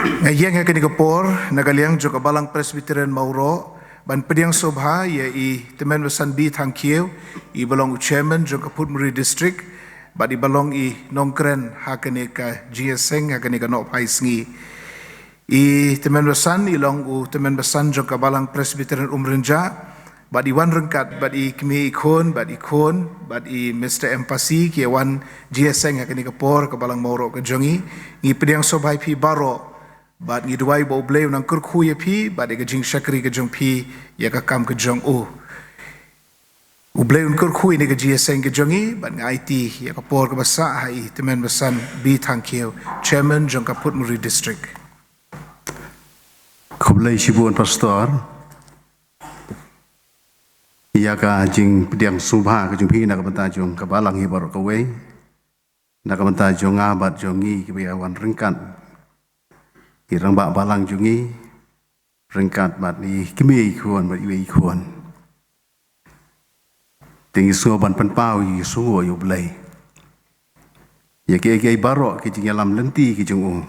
Ngayeng nga Kapor, nagaliang jo kabalang Presbyterian Mauro, ban pediang sobha ya i temen wasan bi thangkieu, i balong chairman jo Kaputmuri District, ba i balong i nongkren hakane ka GSeng hakane ka no paisngi. I temen wasan i long u temen wasan jo kabalang Presbyterian Umrenja, ba i wan rengkat ba i kmi ikon, ba i Mr. Empasi ki wan GSeng hakane Kapor kabalang Mauro ka jongi, i pediang sobha pi baro. Bat ngi duai bo bleu nang kurku ya pi bat ga jing shakri ga jong pi ya ka kam ga jong u bleu kurku ni ga GSeng ga jongi bat ngai IT ya ka por ka basa hai temen basan bi thangkieu chairman jong Kaputmuri District. Kublai Shibuan Pastor ya ka jing pediang subha ka jong pi na ka banta jong ka balang hi bar ka we na ka banta jong abat jongi ki awan rengkat irang bak balang jungi rengkat bat ni kimi ikon bat iwe ikon tinggi soban penpau yi sungo yu blai ya ke barok ki jing alam lenti ki jung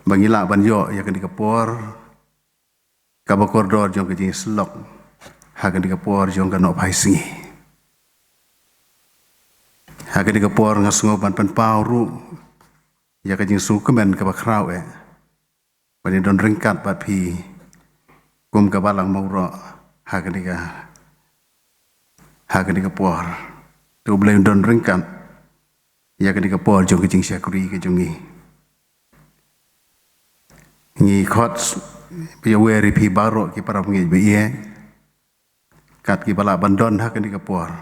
bangila banjo ya kan dikapor kabakordor jong ki jing slok ha kan dikapor jong kan op hai singi ha kan dikapor ngasungo ban penpau ru ya ka jing su kemen ka bakrau Bani don ringkat bat pi kum ka balang mauro hakanika por tu boleh don ringkat ya kanika por jong kicing syakuri ke jongi ni khot pi weri pi baro ki para pengi be ye kat ki bala bandon hakanika por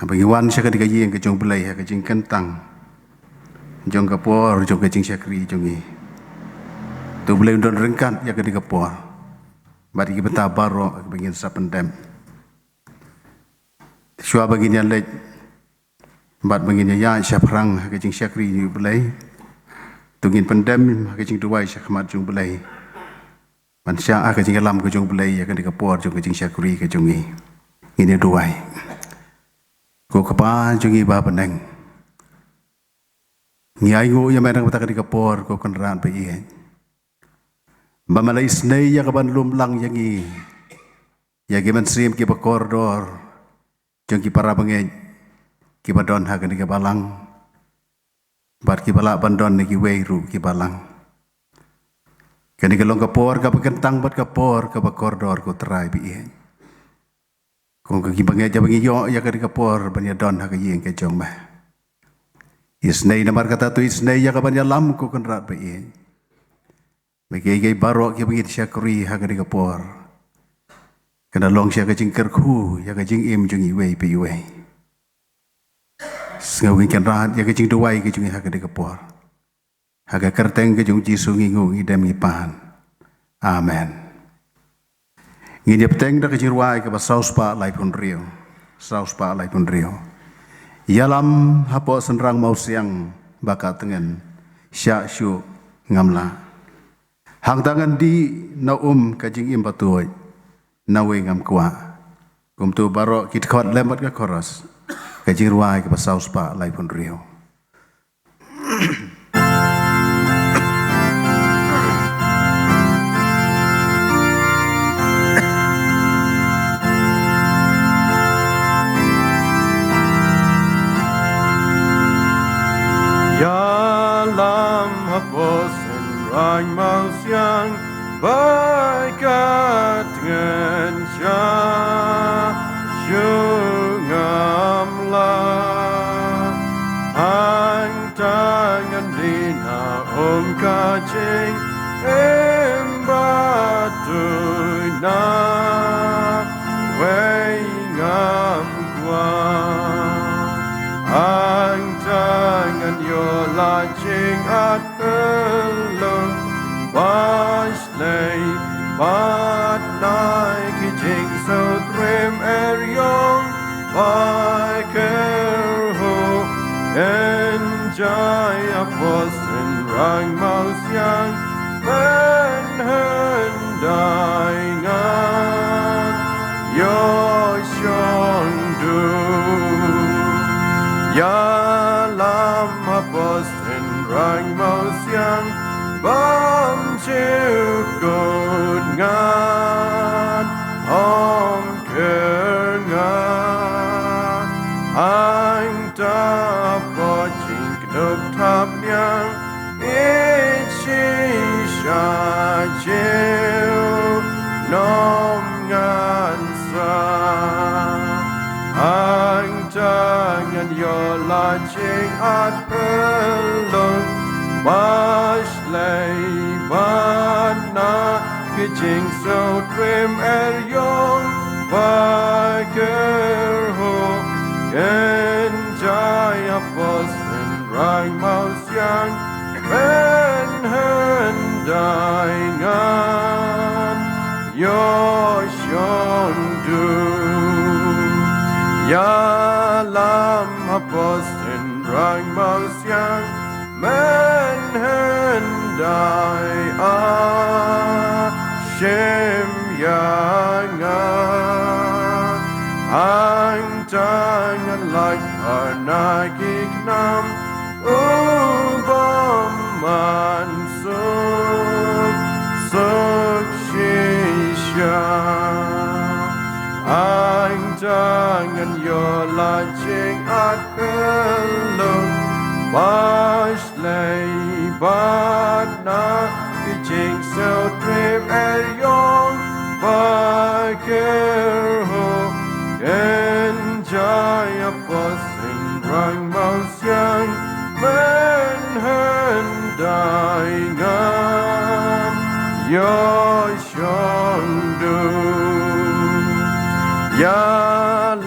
bagi wan syakanika yeng ke jong belai ha kicing kentang jong ka por jong kicing syakuri jongi tu boleh don rengkat ya ke dikapor bagi kita baro bagi sapendem syua bagi nya lek bat bagi nya ya syaprang ke jing syakri ni belai tungin pendem ke jing duai syakmat jung belai man sya ke jing alam ke jung belai ya ke dikapor jung ke jing syakri ke jungi ini duai ko kapa jungi ba peneng ngai ngo ya merang bata ke dikapor ko kenran pe ye Bamalai snei ya kaban lumlang yangi ya giman sim ki bakordor jong ki para bangej ki badon ha kan ki balang bar ki bala bandon ni ki weiru ki balang kan ki long kapor ka bekentang bat kapor ka bakordor ko trai bi ye kong ki bangej bangi yo ya kan kapor ban ya don ha ka yeng ke jong ma isnei namar kata tu isnei ya kaban ya lam ko kan rat bi ye Bagi barok ki bangit syakuri ha ka dikapor kana long sya ka jingker khu ya ka jing im jung iwe pe iwe ngawin kan rahat ya ka jing duai ka jung ha ka dikapor ha ka kerteng ka jung ji sungi ngu idem ipan amen ngin teng da ka jirwai ka saus pa lai pun rio yalam hapo senrang mau siang baka tengen sya syu ngamla hang tangan di na kajing imbatuoy na ngam kwa kumtu baro kit khot lembat ka koros kajing ruai ka pasaus pa lai pun rio Ya lam hapos Rang mau siang berkat dengan syungamlah hang tangan dina kacing embatuy na wengam kwa hang tangan yo lacing at Basley, but like a jing so trim erion, like ho, enjoy a post rang mouse young, men and dying on your shon do. Ya lam a post rang mouse young. bom chiu cột ngàn om kêu ngàn anh ta bỏ chính độc tháp nhang ít chi xa chiều nom ngàn xa anh ta ngàn yo la ching at pelong bash lay bana kitching so trim yong ba ker ho en jai apos en rang maus yang ben hen dai ngan yo shon du ya lam apos en rang maus yang men hen dai a shem yang anh tang like anagik nam ubam man suk shisha anh tang yo la ching at pelong bash lay bad na kiching so trim yong ba ker ho en jai apos en rang maus yang men hen dai ngan yo shon du ya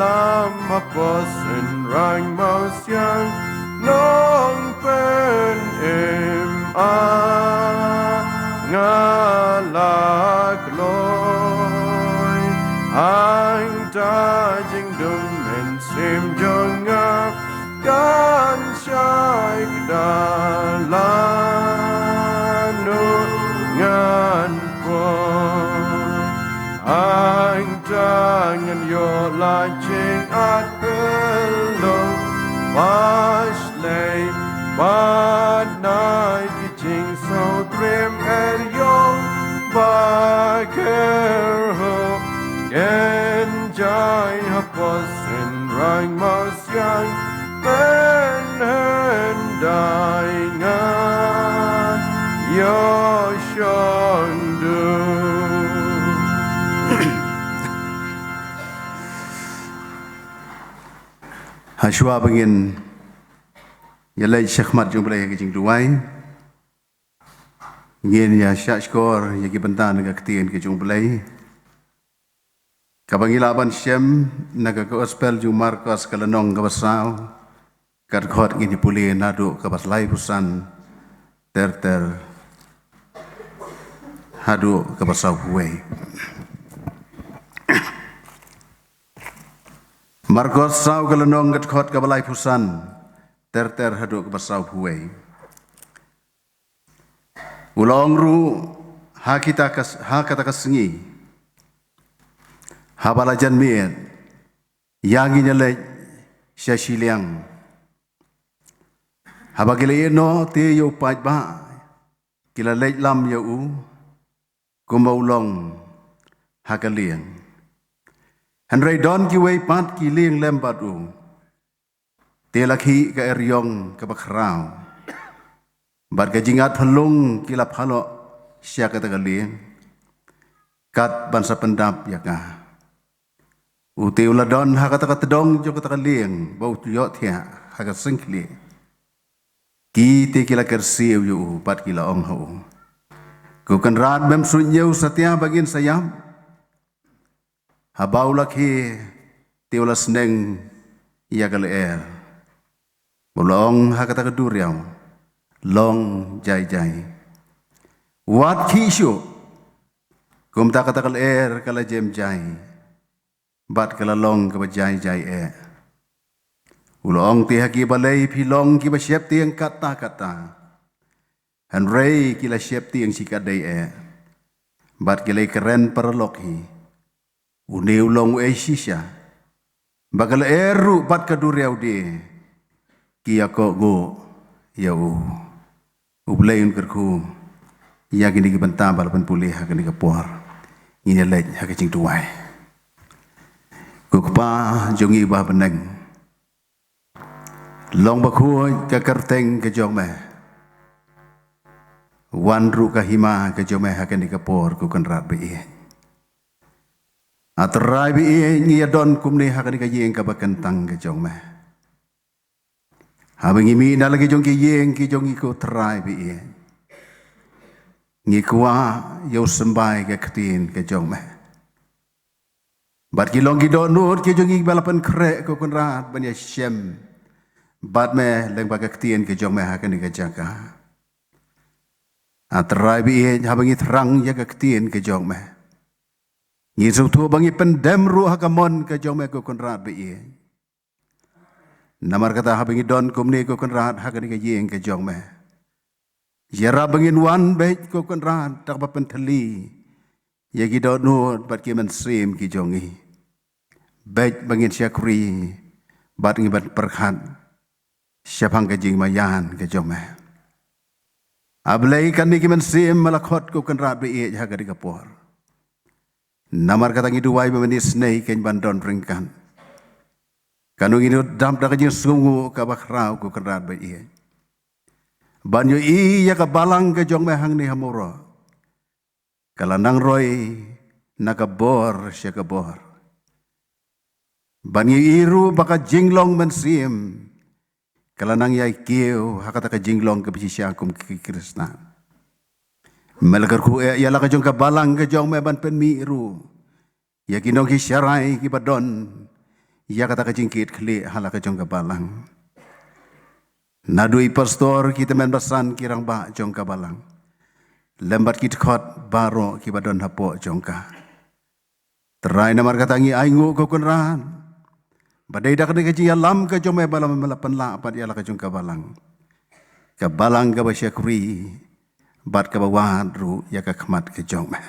lam apos en rang maus yang nong pen a ngala gloy anh ta jing dum en sim jong a gan shai da la nu ngan po anh ta ngan yo la ching at pelong bash lay bad night kitching so grim yong ba ker ho en jai hapos en rang maus yang ben hen dai ngan yo shon du Hashwa bangin yalai shakhmat jumlah ke jing duai ngin ya shashkor ya ki bentan ga ktien ke jumlah kabangilaban shem naga ko ospel ju markas kalanong ga basau kat khot ngini puli nadu ka baslai pusan ter hadu ka basau huai Marcos sau kalanong gat khot ka balai pusan ter hadu ka basau huai ulong ru ha kata kasengi habalajan miet yang inyalej syashiliang habagile no te yo pajba kila lej lam yo u kumaulong hakaliang Henry don ki wei pat ki liang lembat u te lakhi ka eryong ka bakrau bat ka jingat phalung kila phalo sya ka tagaliang kat bansa pendap yaka Uti uladon hakata katedong jo kata kaliang bau tuyot ya hakat sengkli ki te kila kersi yu pat kila ong ho ku kan rat mem sunyeu satya bagin sayam habau lakhi te ulas neng ya kal er bolong hakata kaduriau long jai wat kishu kum ta kata kal er kala jem jai bat kalalong ka bajai ulong ti haki balai pilong ki ba siap tiang kata han rei ki la siap tiang sikadai bat ki lai keren paralokhi une ulong shisha bakal eru bat kaduriau de ki ako go yau ublain kerku ya kini ki benta balapan pulih hakani ka por ngini lej hakacing tuai ku pa jongi ba beneng long ba khu ka kerteng ke jong me wan ru ka hima ke jong me hakani ka por ku kan rat be atrai be ngi don kumni hakani ka yeng ka bakentang ke jong me habang imi na lagi jong ki yeng ki jong ko trai be ngi kwa yo sembai ke ketin ke jong me bat ki long ki do nur ki jong ki balapan kre ko kun rat ban ya shem bat me leng ba ke ketin ke jong me ha kan ke jaga atrai bi habang i terang ya ke ketin ke jong me ngi su tu bangi pendem ru ha kamon ke jong me ko kun rat bi namar kata habang i don kumni ko kun rat ha kan ke yeng ke jong me Yara bangin wan baik ko kan ran tak ba penteli ya ki do no bat ki man sim ki jongi baik bangin syakri bat ngi bat perkhat syapang ke jing mayan ke jome ablai kan ni ki man sim malakot ko kan rat be ha ga di kapor namar kata ngi duwai be mani snei ken bandon ringkan kanu ngi dam dak jing sungu ka bakrau ko kan rat be banyo iya ka balang ke jong mehang ni hamuro kalanang roy nakabor siya kabor banyo iru baka jinglong mensim kalanang yay kiyo hakata ka jinglong ke bisisya kum kikrisna melakar ku yala ka jong ka balang ke jong meban pen mi iru ya kinong ki syarai ki badon ya kata ka jingkit kli hala ka jong ka balang Nadui pastor kita men basan kirang ba jongka balang. Lembat kita khot baro ki badon hapo jongka. Terai namar katangi aingu ko kunran. Badai dak de kaji alam ka jome balam melapan la apa dia la ka jongka balang. Ka balang ka basyakri bat ka bawad ru ya ka khmat ke jome.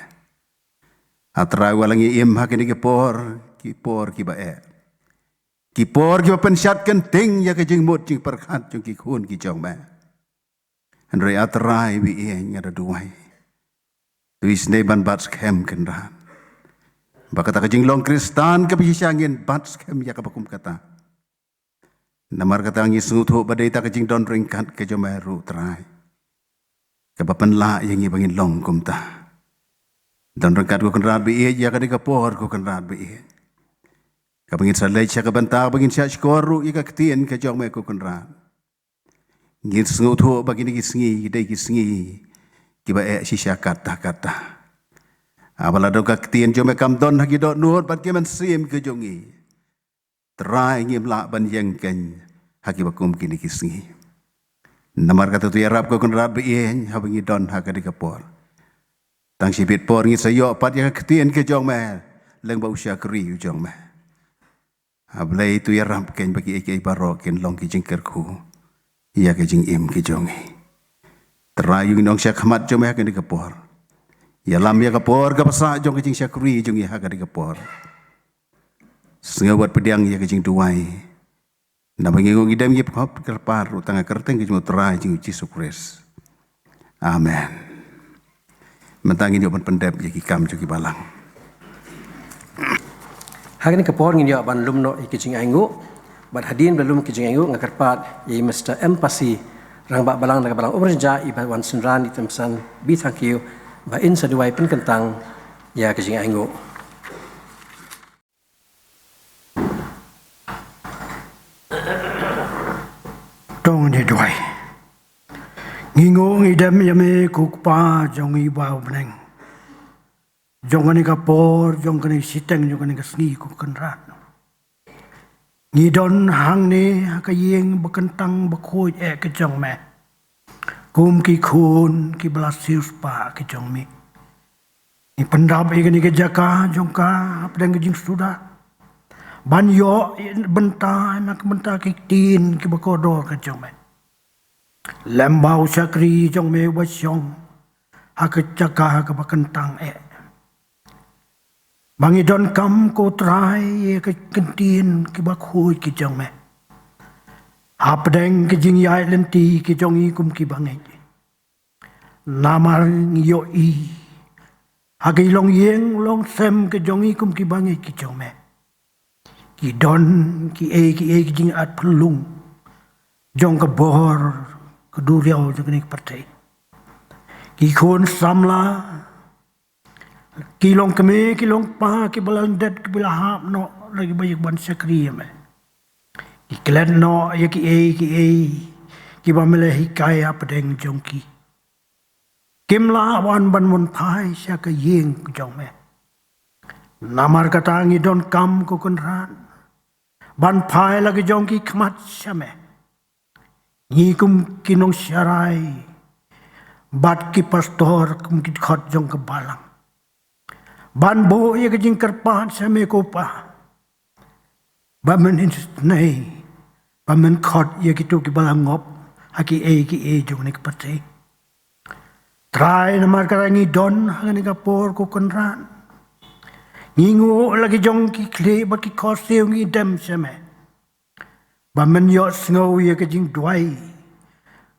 Atrai walangi im hakini ki por ki bae. Kipor ki pensyat kenting ya ke jing mut jing perkhat jing ki khun ki jong ba andrei atrai bi eng ada duai tuis ne ban bat skem kenran bakata ka jing long kristan ke bisangin bat skem ya ka bakum kata namar kata ngi suthu badai ta ka jing don ringkat ke jomeru trai ke bapan la yang ngi bangin long kumta don ringkat ko kenran bi ya ka di ka por ko kenran bi Kapangin sa lay siya kabanta, bagin siya skoru, ika ketien ka jong me kukunran. Ngin sengutu bagin gisngi, day gisngi, kiba si siya kata. Abalado ka ketien jong me kamdon hagi do nuot, bat kiman sim ka jongi. Try ngim la ban yengken, hagi bakum kini gisngi. Namar kata tu yarap kukunran beien, habangi don hagadi kapor. Tang sipit por ngi sayo, pat ya ketien ka jong me, leng ba usya kri jong me. Ablay tu ya ramp ken bagi eke barok ken long ki jingker ku ya ke jing im ki jongi terayu nong syak khamat jom ya ken di kapor ya lam ya kapor ka pasa jong ki jing syakri jong ya ka di kapor senga buat pediang ya ke jing duai na bangingong idam ye khop kerpar utang kerteng ki jing terai jing Yesus Kristus amen mentangin yo pendep ya ki kam jo ki balang Hari ini kepor ngin yo ban lumno ikijing aingu bat hadin belum kijing aingu ngakarpat ye mesta empasi rang ba balang daga balang umrja i ban wan sunran itemsan bi thank you ba in saduai pen kentang ya kijing aingu Tong ni duai ngingo ngidam yame kukpa jong i ba beneng Jong kani kapor, jong kani siteng, jong kani kasni ku kenrat. Ngidon hang ni hakayeng bekentang bekoi ke jong me. Kum ki khun ki belasius pa ke jong mi. Ni pendap kani ke jaka jong ka pedang ke jing sudah. Ban yo benta nak benta ki tin ki bekodor ke jong me. Lembau syakri jong me wasyong. Hakajaka ka bekentang Bangi don kam ko trai ke kentin ke bakhui ki jong me. Hapdeng ke jing yai lenti ke jong i kum ki bangai. namar yo i hagi long yeng long sem ke jong i kum ki bangi ki jong me ki don ki e ki jing at pelung jong ke bor ke duriau jong ni partai ki khon samla ki long keme ki long pa ki balan det ki bila hap no lagi banyak ban sakri me ki klen no ya ki ki ba mele hikai apa deng jong ki kim la wan ban mon phai sha ka yeng jong me namar kata ngi don kam ko kun ran ban phai lagi jong ki khmat sha me ni kum kinong syarai bat ki pastor kum ki khot jong ka balang ban bo ye ka jing karpan sha me ko pa ba men in nei ba men khot ye ki tu ki balang ngop haki e jong ni ka pate try namar kata ngi don hangani ka por ko kun ran ngingo lagi jong ki kle ba ki khoseu ngi dem sha me ba men yo snow ye ka jing dwai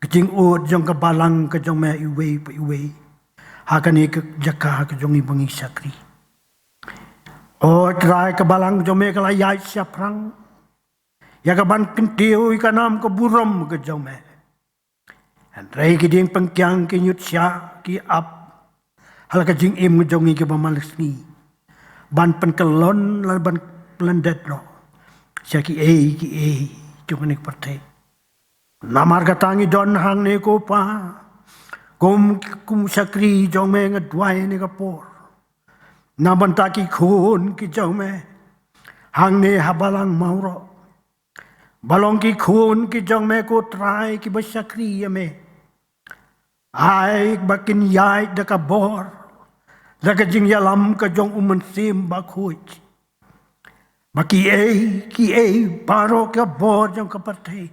ka jing o jong ka balang ka jong me iwe hakani ka jaka ka jong i bangi sakri o try ka balang jong me ka la yai saprang ya ka ban kentiu ka nam ka buram ka jong me and rai ki ding pangkyang ki nyut sya ki ap hal ka jing im jong i ka bamalas ni ban pen kelon lan ban plandet no sya ki e jong ni partai namar katangi don hang ne ko pa kum sakri jong me ngadwai ni ka por naban ta ki khun ki jong me hang ne habalang mauro balong ki khun ki jong me ko trai ki basakri me ai bakin yai da ka bor da ka jing yalam ka jong uman sim ba khuj baki e paro ka bor jong ka partai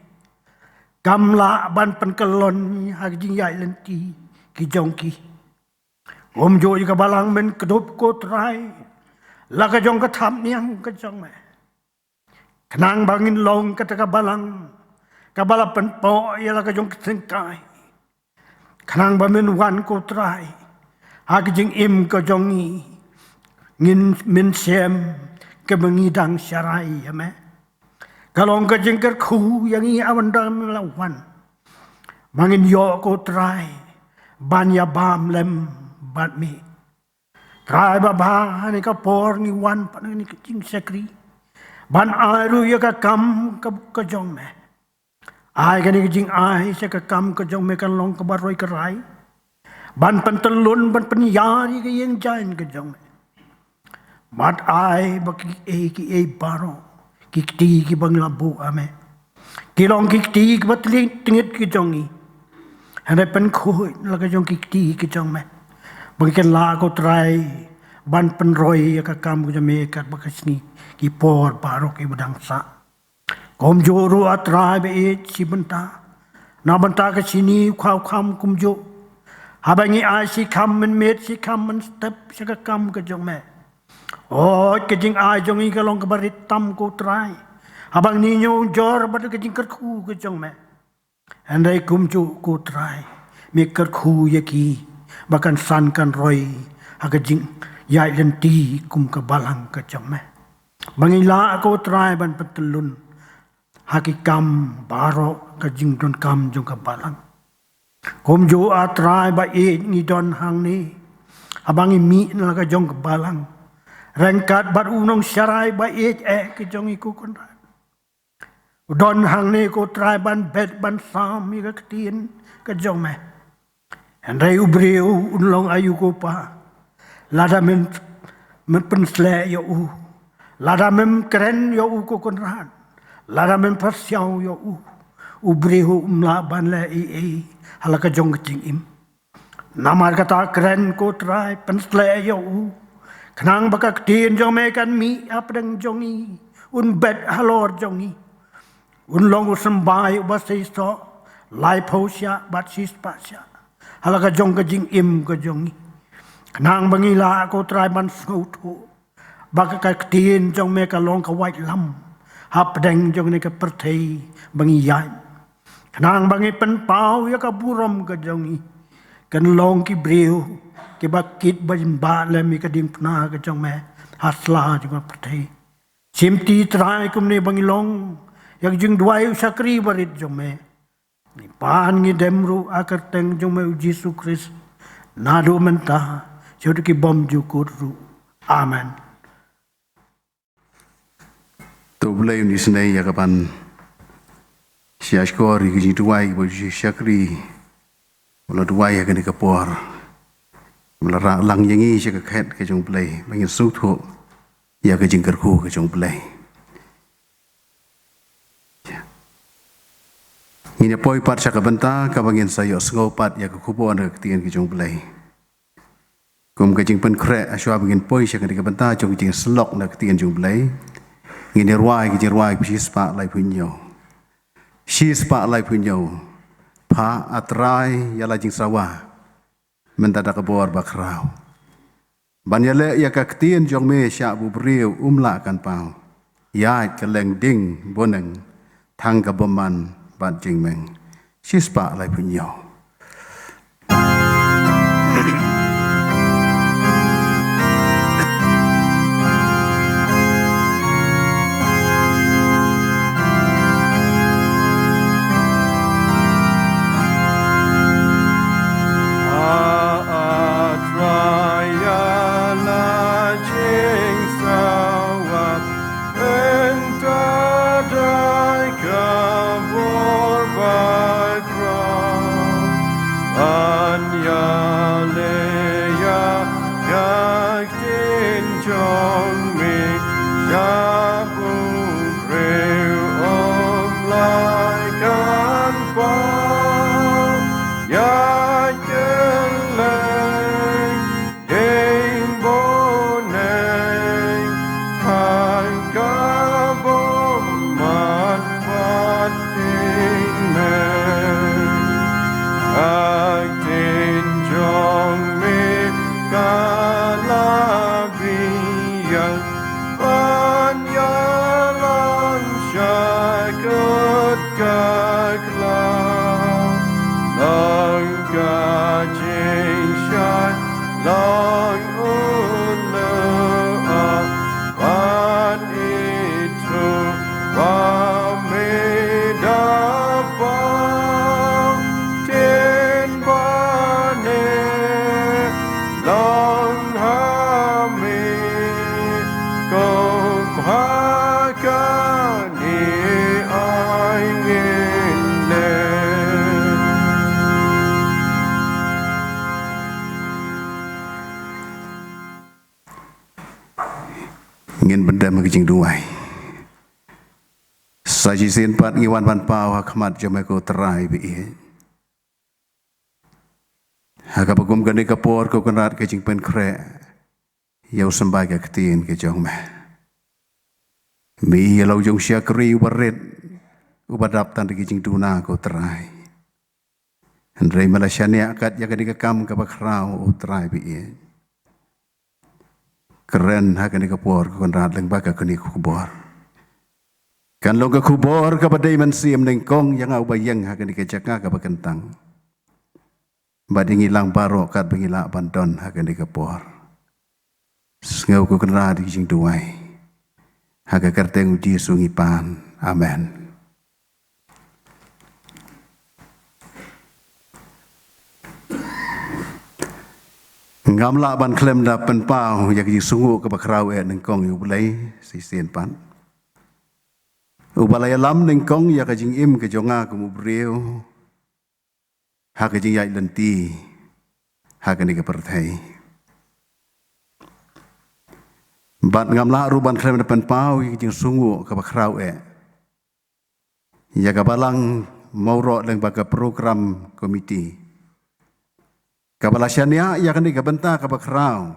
kamla ban pen kelon hak jing yai lenti ki jong ki om jo ka balang men kedup ko trai la ka jong ka tham niang ka jong me kenang bangin long ka ka balang ka bala pen po ya la ka jong ka sengkai kenang ba men wan ko trai hak jing im ka jong ni ngin min sem ke mengidang syarai ya me kalong ka jing ker khu yang i awan dam lawan mangin yo ko trai ban ya bam lem bat mi trai ba ba ni ka por ni wan pa ni ka jing sakri ban ai ru ya ka kam ka jong me ai ka ni jing ai sa ka kam ka jong me kan long ka baroi ka rai ban pen telun ban pen yari ka yeng jain ka jong me mat ai baki e baro kikti ki bangla bu ame kilong kikti ki batling tingit ki jongi hane pen khoi la ka jong kikti ki jong me bangken la ko trai ban pen roi ka kam ku me ka bakasni ki por baro ki badang sa kom joru atrai be si benta na benta ka sini khau kham kum jo habangi ai si kham men met si kham men step sa ka kam ka jong me oh kejing ai jong i kalong ka barit tam ko trai abang ni nyo jor bad kejing ker khu ke jong me andai kum chu ko trai me ker khu ye ki bakan san kan roi ha kejing yai lenti kum ka balang ka jong me bangila ko trai ban petelun hakikam baro kejing don kam jong ka balang kum jo atrai ba e ni don hang ni abangi mi na ka jong ka balang rengkat bat unong syarai ba ke jong iku konran don hang ne ko trai ban bet ban sam mi ka tin ka jong me andai ubreu unlong ayu ko pa lada men pen sle yo lada mem keren yo ko konran lada mem persiau yo ubreu umla ban le hala ka jong jing im namar kata keren ko trai pen sle yo kenang bakak tin jong me kan mi apdeng jongi un bet halor jongi un long sembai ubasisto lai posya bat sis pasya halaka jong ka jing im ka jongi kenang bangila ko trai ban snoto bakak tin jong me ka long ka white lam apdeng jong ne ka perthei bangi yan kenang bangi pen pau ya ka buram ka jongi kan long ki breu ki bakit ba le mi ka ding pna ka chong me hasla ji ma pathai simti trai kum ne bangilong yak jing duai sakri barit jong me ni pan ngi demru akar teng jong me Yesus Kristus nadu menta jodoh ki bom jukuru amen. Tu boleh ni senai ya kapan siaskor ki duai bo sakri wala duai ya kan kapor wala lang yangi sia ka khat ke jong play bangin su thu ya ka jingkar khu ke jong play ni poi pat sa ka banta ka bangin sayo sngopat ya ka khupon ke tien ke jong play kum ka jing pen kre aswa bangin poi sia ka banta jong jing slok na ke tien jong play ni ruai ki ruai pi spa lai punyo shi spa lai punyo pa atrai ya la jing sawa mentada ka bor bakrau banyale ya ka ktien jong me sha bu briu umla kan pau ya ka leng ding boneng thang ka boman ban jing meng shi spa lai punyo ngin benda magijing duai saji sin pat ngiwan ban pau hakmat jameko terai bi hakapagum gani kapor ko kanat ke jing pen kre yau sambai ke ktien ke jong me mi lau jong syakri waret ubadap tan ke jing duna ko terai Andrei Malaysia kat ya kadi kam ka bakrau utrai bi keren hakan kapor ko rat leng baka kani kubor kan lo ka kubor ka badai man siam neng kong yang au bayang hakan ka jaka ka bakentang badingi lang baro kat bengila bandon hakan kapor ngau ko kan rat jing duai haka kerteng uji sungi pan amen. Ngamla ban klem da pen pau ya ki sungu ke bakrau neng kong yu bulai si sien pan ubalai lam neng kong ya ka jing im ke jonga ke mubreu ha ke jing ya lenti ha ke ni ke perthai bat ngamla ru ban klem da pen pau ya ki jing sungu ke bakrau ya ka balang mauro leng baka program komiti Kabalasiania ya kan dikabenta kabakrau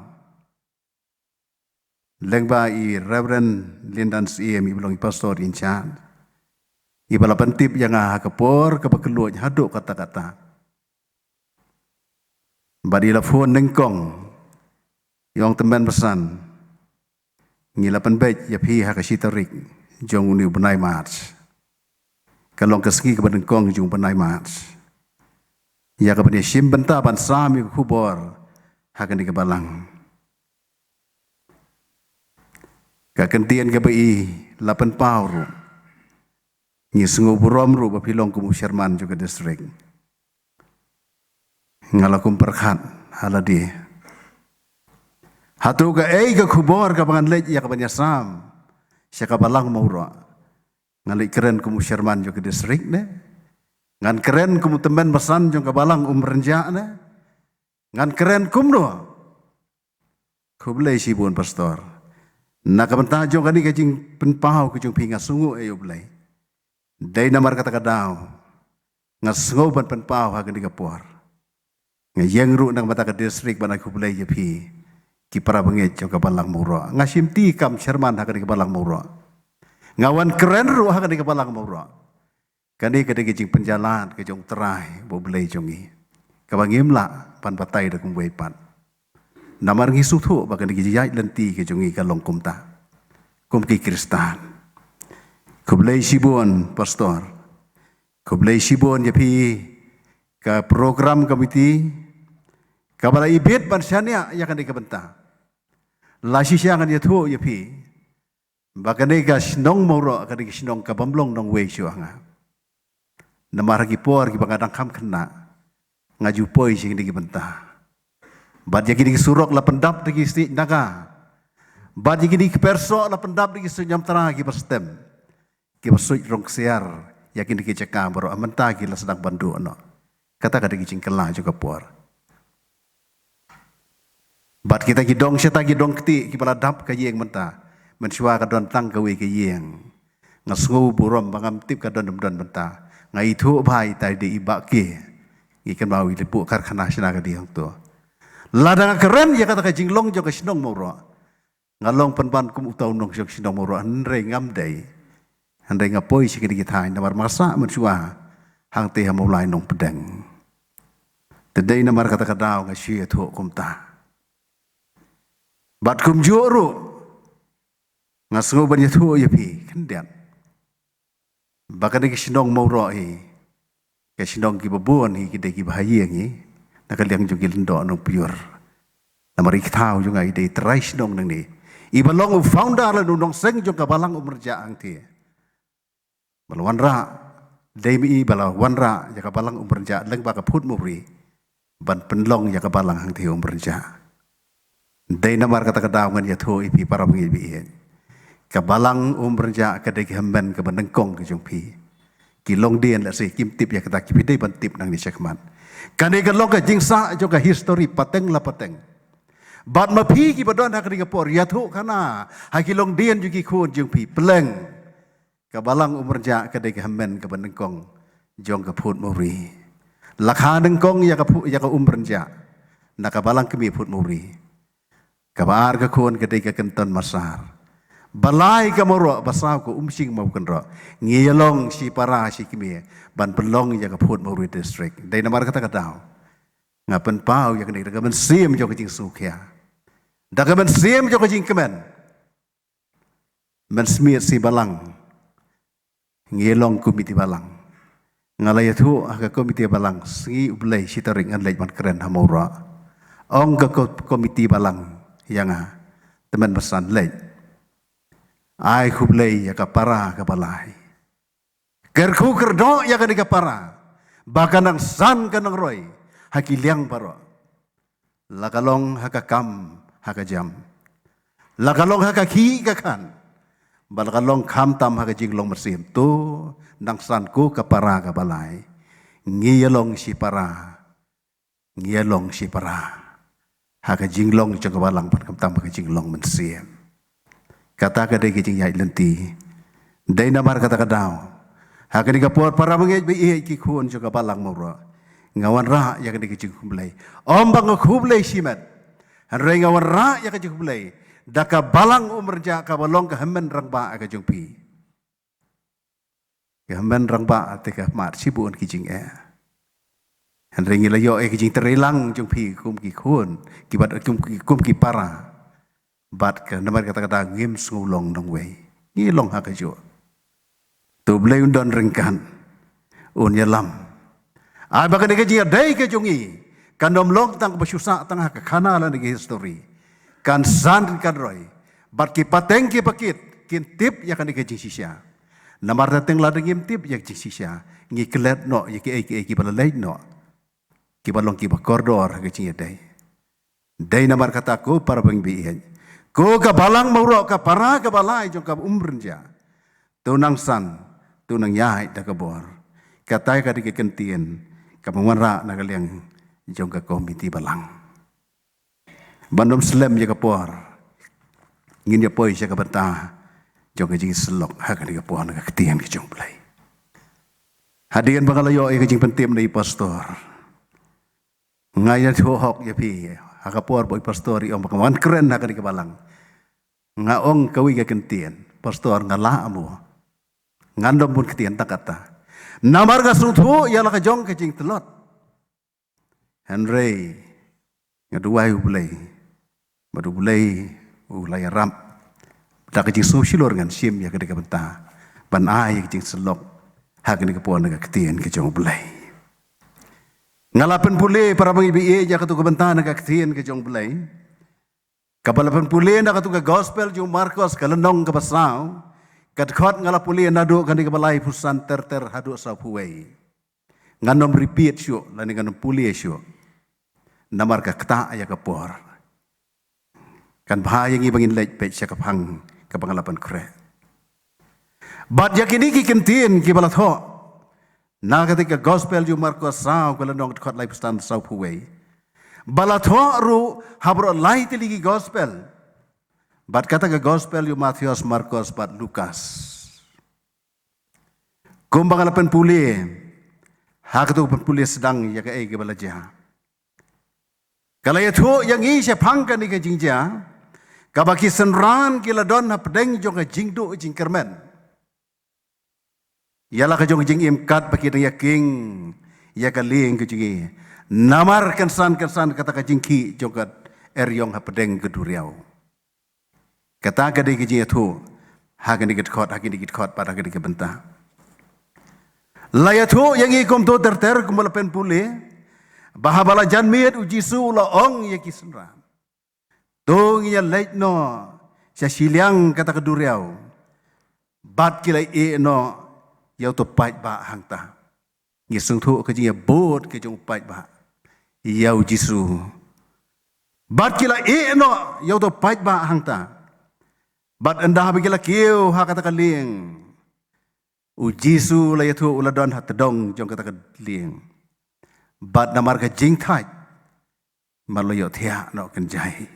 lengba i Reverend Lindan CM ibalong pastor in charge ibala pentip yang kapor kabakeluat haduk kata-kata badila phone nengkong yang teman pesan ngila penbej ya pi hakasitarik jong uni benai march kalong keski keban nengkong jong benai march ya ka bani sim benta ban sami kubor hakan di kebalang ka kentian ka bai lapan pauru ni sengu burom ru ba pilong ku Sherman juga distrik ngalakum perkhat haladi hatu ka ka kubor ka bangan lej ya ka bani sam sya ka balang maura ngalik keren ku Sherman juga distrik ne ngan keren kum temen masan jong kabalang renja ne ngan keren kum do kublai si bun pastor nak benta jong kani kajing penpau ku jong pinga sungu ayo blai dai namar kata kadau ngasungu ban penpau ha kani kapor ngayeng ru nang mata ka distrik bana kublai je pi ki para benget jong kabalang muro ngasim ti kam Sherman ha kani kabalang muro ngawan keren ru ha kani kabalang muro kani kada kijing penjalan kejong terai bo belai jongi kabangim la pan patai da kum wepan namar ngi suthu ba kani kijai lenti kejongi ka longkum ta kum ki kristan kublai sibon pastor kublai sibon yapi ka program komiti kabala ibet ban syania ya kani ka benta la sisya kan yathu yapi ba kani ka snong moro kani snong ka bamlong nong we syuanga namar gi por gi bangadang kam kena ngaju poi sing digi benta bad yagi digi surok la pendap digi sti naga bad yagi digi perso la pendap digi sunyam tara gi perstem gi bersuj rong siar yakin digi cekam baru amenta gi la sedang bandu no kata ka digi cingkela juga por bad kita gi dong syata gi dong kti gi baladap ka yeng menta mensua ka don tang ka we ka yeng ngasngu burom bangam tip ka don benta ngai thu bhai tai de ibak ke ikan bawi lepu karkhana sina ka diang tu ladang keren ya kata ka jinglong jo ka sinong moro ngalong penban kum utau nong jok sinong moro andre ngam dei andre ngapoi sikidi thai namar masa mensua hang te hamulai nong pedang tedei namar kata kadau ngashi thu kum ta bat kum juru ngasu ban thu yapi kendian Bahkan di sinong mauro ke sinong ki babon ki de ki bahaya nakal yang juga lendo nong pure namari kitau juga ide trai sinong nang ni ibalong founder la nong seng juga balang umrja angti balwanra demi balwanra ya ka balang umrja leng ba ka phut muri ban penlong ya ka balang angti umrja dei namar kata kadaungan ya tho ipi para pengibi kabalang umrja kadai hamban ka bandengkong ke jongpi kilong dien la se kim tip ya kata kipidai ban tip nang ni sekman kanai ka long ka jingsa jo ka history pateng la pateng bat ma phi ki badon ha ka por ya thu kana ha kilong dien ju ki khun jongpi pleng kabalang umrja kadai hamban ka bandengkong jong ka phut muri lakha dengkong ya ka umrja na kabalang kemi phut muri kabar ka khun kadai ka kenton masar balai ka moro basaw ko umsing mau kenro ngiyalong si para si kimi ban pelong ya ka phut mori district dai namar kata kadau ngapen pau ya kene daga men sim jo kajing sukhya daga men sim jo kajing kemen men smir si balang ngiyalong komiti balang ngalaya thu ka komiti balang si ublai si taring an lej man keren hamora ong ka komiti balang yang teman pesan lej ai kublai ya kapara kapalai kerku kerdo ya kan kapara bahkan nang san kan nang roy hakiliang paro lakalong hakakam hakajam lakalong hakaki kakan balakalong kam tam hakajinglong mersim tu nang san ku kapara kapalai ngiyalong si para hakajinglong jangkabalang pan kam tam hakajinglong mersim kata kadai kijing yai lenti dai namar kata kadau hakani kapor para mangej be ki khun juga balang moro ngawan ra ya kadai kijing kumlai om bang kumlai simat hanrei ngawan ra ya kijing kumlai daka balang umrja ka balong ka hammen rangba ka jungpi ka hammen rangba te ka mat sibun kijing hanrei ngilayo kijing terilang jungpi kum ki khun kibat kum ki para bat ka namar kata ngim ngulong dong wei ngilong hakajo tu blai undon rengkan un yalam Ay baka ni kajing day ka jungi. Kanom long tang basyusa tang ka kanala ni history. Kan san kan roy. Bat ki pateng ki pakit kin tip ya kan ni kajing sisya. Namar dateng ladeng im tip ya kajing sisya. Ngi kelet no ya ki balalay no. Ki balong ki bakordor kajing day. Day namar kataku para pengbihan. Ko ka balang mauro ka para ka balay jong ka umrenja. Tunang san, tunang yahit da kabor. Katay ka di kentien, ka pangwanra na kaliang jong ka komiti balang. Bandom slem ya kapor. Ngin ya poy siya ka banta, jong ka jing selok ha ka di kapor na kaketian ka jong balay. Hadian bangalayo ay ka jing pentim na pastor. Ngayon tuhok ya pi, hakapor boy pastor yung pakawan keren na ka di kabalang. Ngaong kawi ka kentien, pastor ngala mo. Ngandom pun ketian takata. Namar ka suthu yala ka jong kajing telot. Henry ngaduai ubulay. Madu bulay ulay ram. Da kajing sosialor ngan sim ya kadika benta. Ban ai kajing selok. Hak ni kapuan naga ketian ka jong bulay. Ngalapan pule para mengibi ja katu kabenta naga ketian ka jong bulay. Kabalapan pule na katu ka gospel jong Marcos kalenong ka basaw. Kadkhot ngalapuli nado kani kabalay pusan ter hadu sa puway. Nganom repeat syo lani nganom puli syo. Namar ka kta aya kapor. Kan bahayang ibangin lej pet siya kapang kapangalapan kre. But yakini ki kentin ki balatho. Na ketika gospel jong Marcos saw kalenong kadkhot lay pusan sa puway. Balatho ru habro lay tiligi gospel. Bat kata ke gospel yu Matius, Markus, bat Lukas. Kumbang alapan puli, hak tu puli sedang ya ke balaja. Kalau itu yang ini siapangkan ni ke jingja, kabaki senran kila don na pedeng jong ke jingdu jingkermen. Yalah ke jong jing imkat baki dia king, ya ke ling ke jingi. Namar kensan kata ke jingki jong ke eryong ha pedeng ke duriau. Kata ka di kiji itu, hakan dikit kot, pada dikit bentah. Layatu yang ikom tu terter kumalapen pule, bahabala janmiat ujisu laong ya kisenra. Tung ya leit no, siya siliang kata keduriau, bat kilai no, yau tu pait ba hangta. Ngisung tu kiji ya bot kejung pait ba, yau jisu. Bat kilai no, yau tu pait ba hangta. Bat endah bigila kieu ha kata kaling. Ujisu layatu uladon ha tedong jong kata kaling. Bat namar ka jingtai. Maloyo thia no kenjai.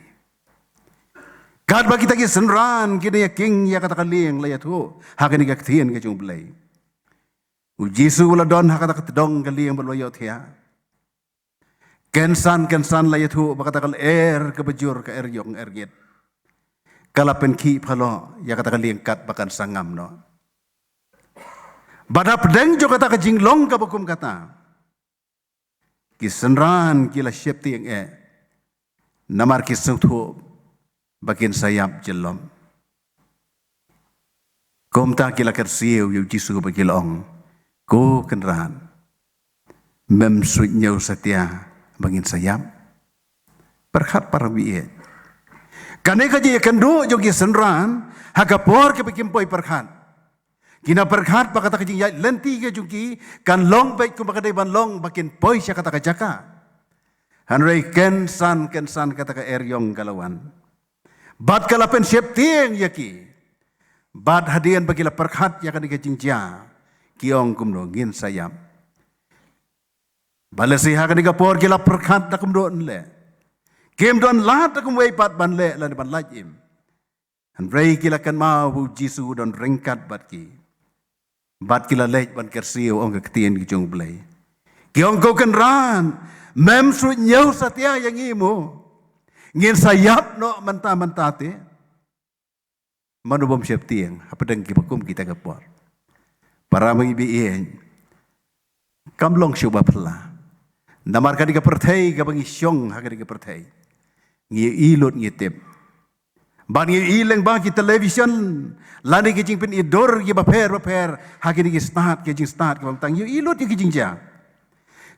Kad bagi tagi senran kini ya king ya kata kaling layatu ha kini ka kthien ka jong belai. Ujisu uladon ha kata tedong kaling maloyo thia. Kensan layatu bakata kal ke bejur ka eryong ergit. Kala penki phalo ya kata liengkat bakan sangam no. Bada pedeng jo kata jinglong ka bakum kata. Kisenran kila syepti yang namar kisung tu bakin sayap jelom. Komta kila kersiu yu jisu bagilong. Ko kenran. Mem suitnya setia bakin sayap. Perhat para biye. Kane kaji kendu jogi senran hagapor ke bikimpoi perkhat. Kina perkhat pakata kaji yai lenti ke jogi kan long baik ku bakadai ban long bakin poi sia kata kajaka. Hanrei kensan kata ka eryong galawan. Bat kalapen siap tieng yaki. Bat hadian bagila perkhat ya kan kajingja. Kiong kumno ngin sayam. Balasi ha kan gapor gila perkhat na kumdo nle. Kem don lahat aku way pat banle lan ban lajim. Han rei kila kan mau Jisu don ringkat bat ki. Bat kila lej ban kersiu ong ketien ki jong blai. Ki ong ko kan ran mem su nyau satia yang imu. Ngin sayap no menta te. Manu bom siap tiang apa deng ki bakum kita kapor. Para mengibi ien. Kamlong syuba pela. Namar ka diga perthai ka bangi syong ha ka diga perthai. Ngi ilot ngitip. Ban ngi ileng ba ki television lani ki jingpin idor ki baper ha ki start ki start ki bang ngi ilot ki jingja.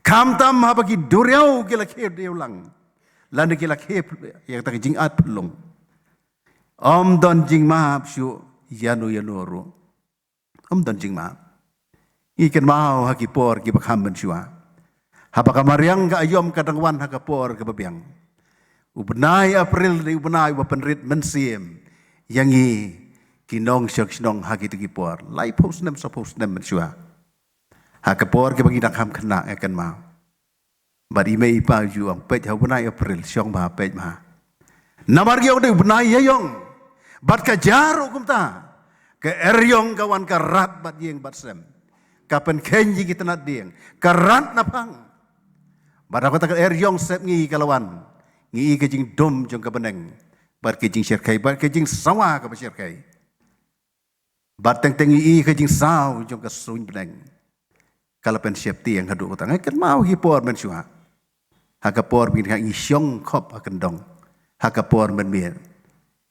Kam tam ha bagi duriau kila khep deu lang. Lan kila khep ya ta jing at pelong. Om don jing ma shu yanu yanoro. Om don jing ma. Ikan mau ha ki por ki bakham ben shua. Ha bakamariang ka ayom kadangwan ha ka por ka babiang. Ubnai April ni ubnai wa penrit mensiem. Yangi kinong syok sinong ha ki tu ki por. Lai pos nem men shua. Hakapor ke bagi nak ham kena akan mau. Bari mei pa juang pej hau benai April syong ma pej ma. Namar ge ode benai yong. Bat ka jaro kumta. Ke eryong kawan karat bat yeng bat sem. Kapen kenji kita nak dieng. Karat napang. Bat aku tak eryong sep ngi kalawan. Ngi ke jing dom jong ka beneng. Bat ke jing syirkai bat ke jing sawa ka syirkai. Bat teng ngi ke jing saw jong ka suin beneng. Kalau pen siap tiang haduk utang, kan mau hipor mensua. Hakapor bin hang isyong kop akan dong. Hakapor menmir.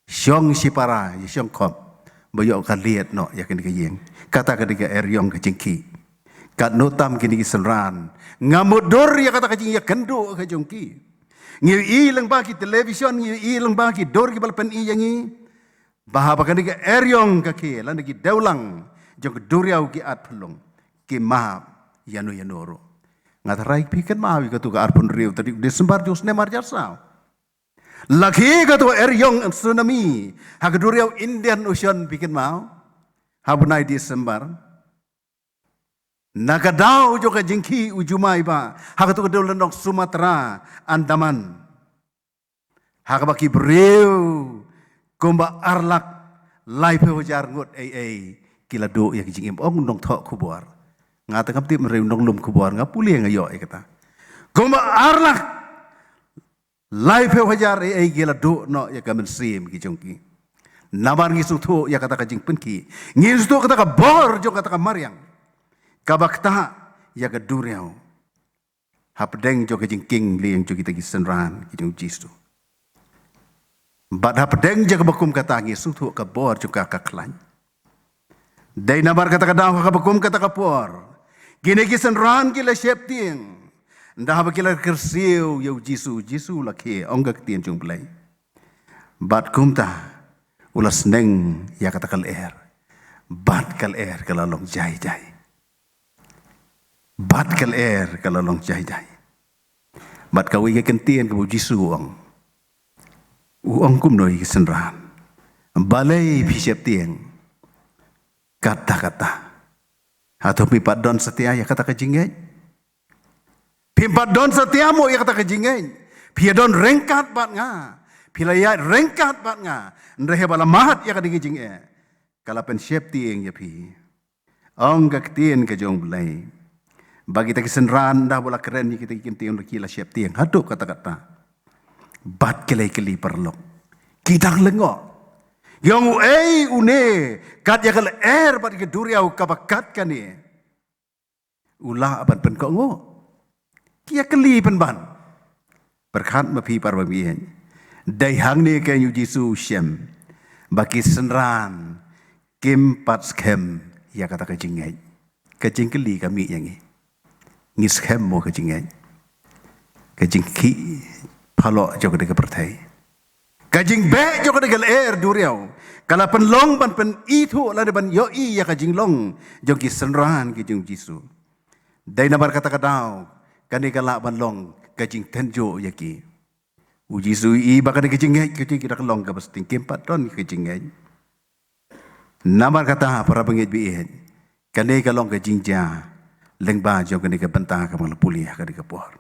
Syong sipara, isyong kop. Bayok kan lihat no, ya kini kejeng. Kata ketika eryong kejengki. Kat notam kini kisenran. Ngamudur ya kata kejeng ya kenduk kejengki. Ngiu lang bagi television, ngiu lang bagi dor kibal pen yangi. Bahapa ketika eryong kaki, lan ki daulang. Jong keduriau ki at pelong. Ki mahap. Yanu yanoro. Ngatarai pikan mawi katu ka arpun riu tadi Desember jus nemar jarsau. Lagi katu eryong tsunami. Hagduriau Indian Ocean pikan mau. Habunai Desember. Nagadau joka jengki ujumai ba. Hagatu kadau lendong Sumatera Andaman. Hagabaki beriu. Kumba arlak. Laipe wajar ngut kila do ya kijing ong nong thok kubuar. Ngata kapti mereu nong lum kubuar ngapuli ngayo kata. Kumba arlak. Life wajar gila do no ya kamen sim ki jongki. Nabar ngisu tu ya kata kajing penki. Ngisu tu kata ka bor jong kata ka mariang. Kabakta ya ka duriau. Hapdeng jong kajing king liang jong kita gisenran ki jong jisu. Bad hapdeng jaga bakum kata ngisu tu ka bor jong ka klan. Dai nabar kata ka daw ka bakum kata ka por. Gini gisenran kila siap tiang. Ndah bakila kersiu yau Jisu laki onggak tian jung belai. Bat kumta ulas neng ya kata kal Bat kal kalalong jai. Bat kal kalalong jai. Bat kawi ke kentian ke Jisu uang. Uang kum noi gisenran. Balai pi siap tiang. Kata-kata. Atau pipat don setia ya kata kejingai. Pimpat don setiamu ya kata kejingai. Pia don rengkat bat nga. Pila ya rengkat bat nga. Ndrehe bala mahat ya kata kejingai. Kalapen siap tiang ya pi. Ong gaktian ke jong belai. Bagi tak senran dah bola keren ni kita ikin tiang kila siap tiang. Haduk kata-kata. Bat kelai-keli perlok. Kidang lengok. Yang une kat ya kal bat ke duriau kabakat kan ni. Ulah aban pen kok ngo. Kia keli pen ban. Berkat mapi parbabian. Dai hang ni ke Jisu syem. Baki senran kim pat skem ya kata kejingai. Kejing keli kami yang ni. Ngis skem mo kejingai. Kejing ki palok jauh ke pertai. Kajing be jauh ke duriau. Kalau penlong pen itu lah depan yoi ya kajing long jong ki senran ki jong Jisu. Dai nabar kata kadau kani kala penlong kajing tenjo ya ki. Jisu bakal kajing kita kelong ka pasti kempat ton kajing nabar kata para pengit biin kani kalong kajing ja lengba jong kani ka bentang ka malapuli ka di kapor.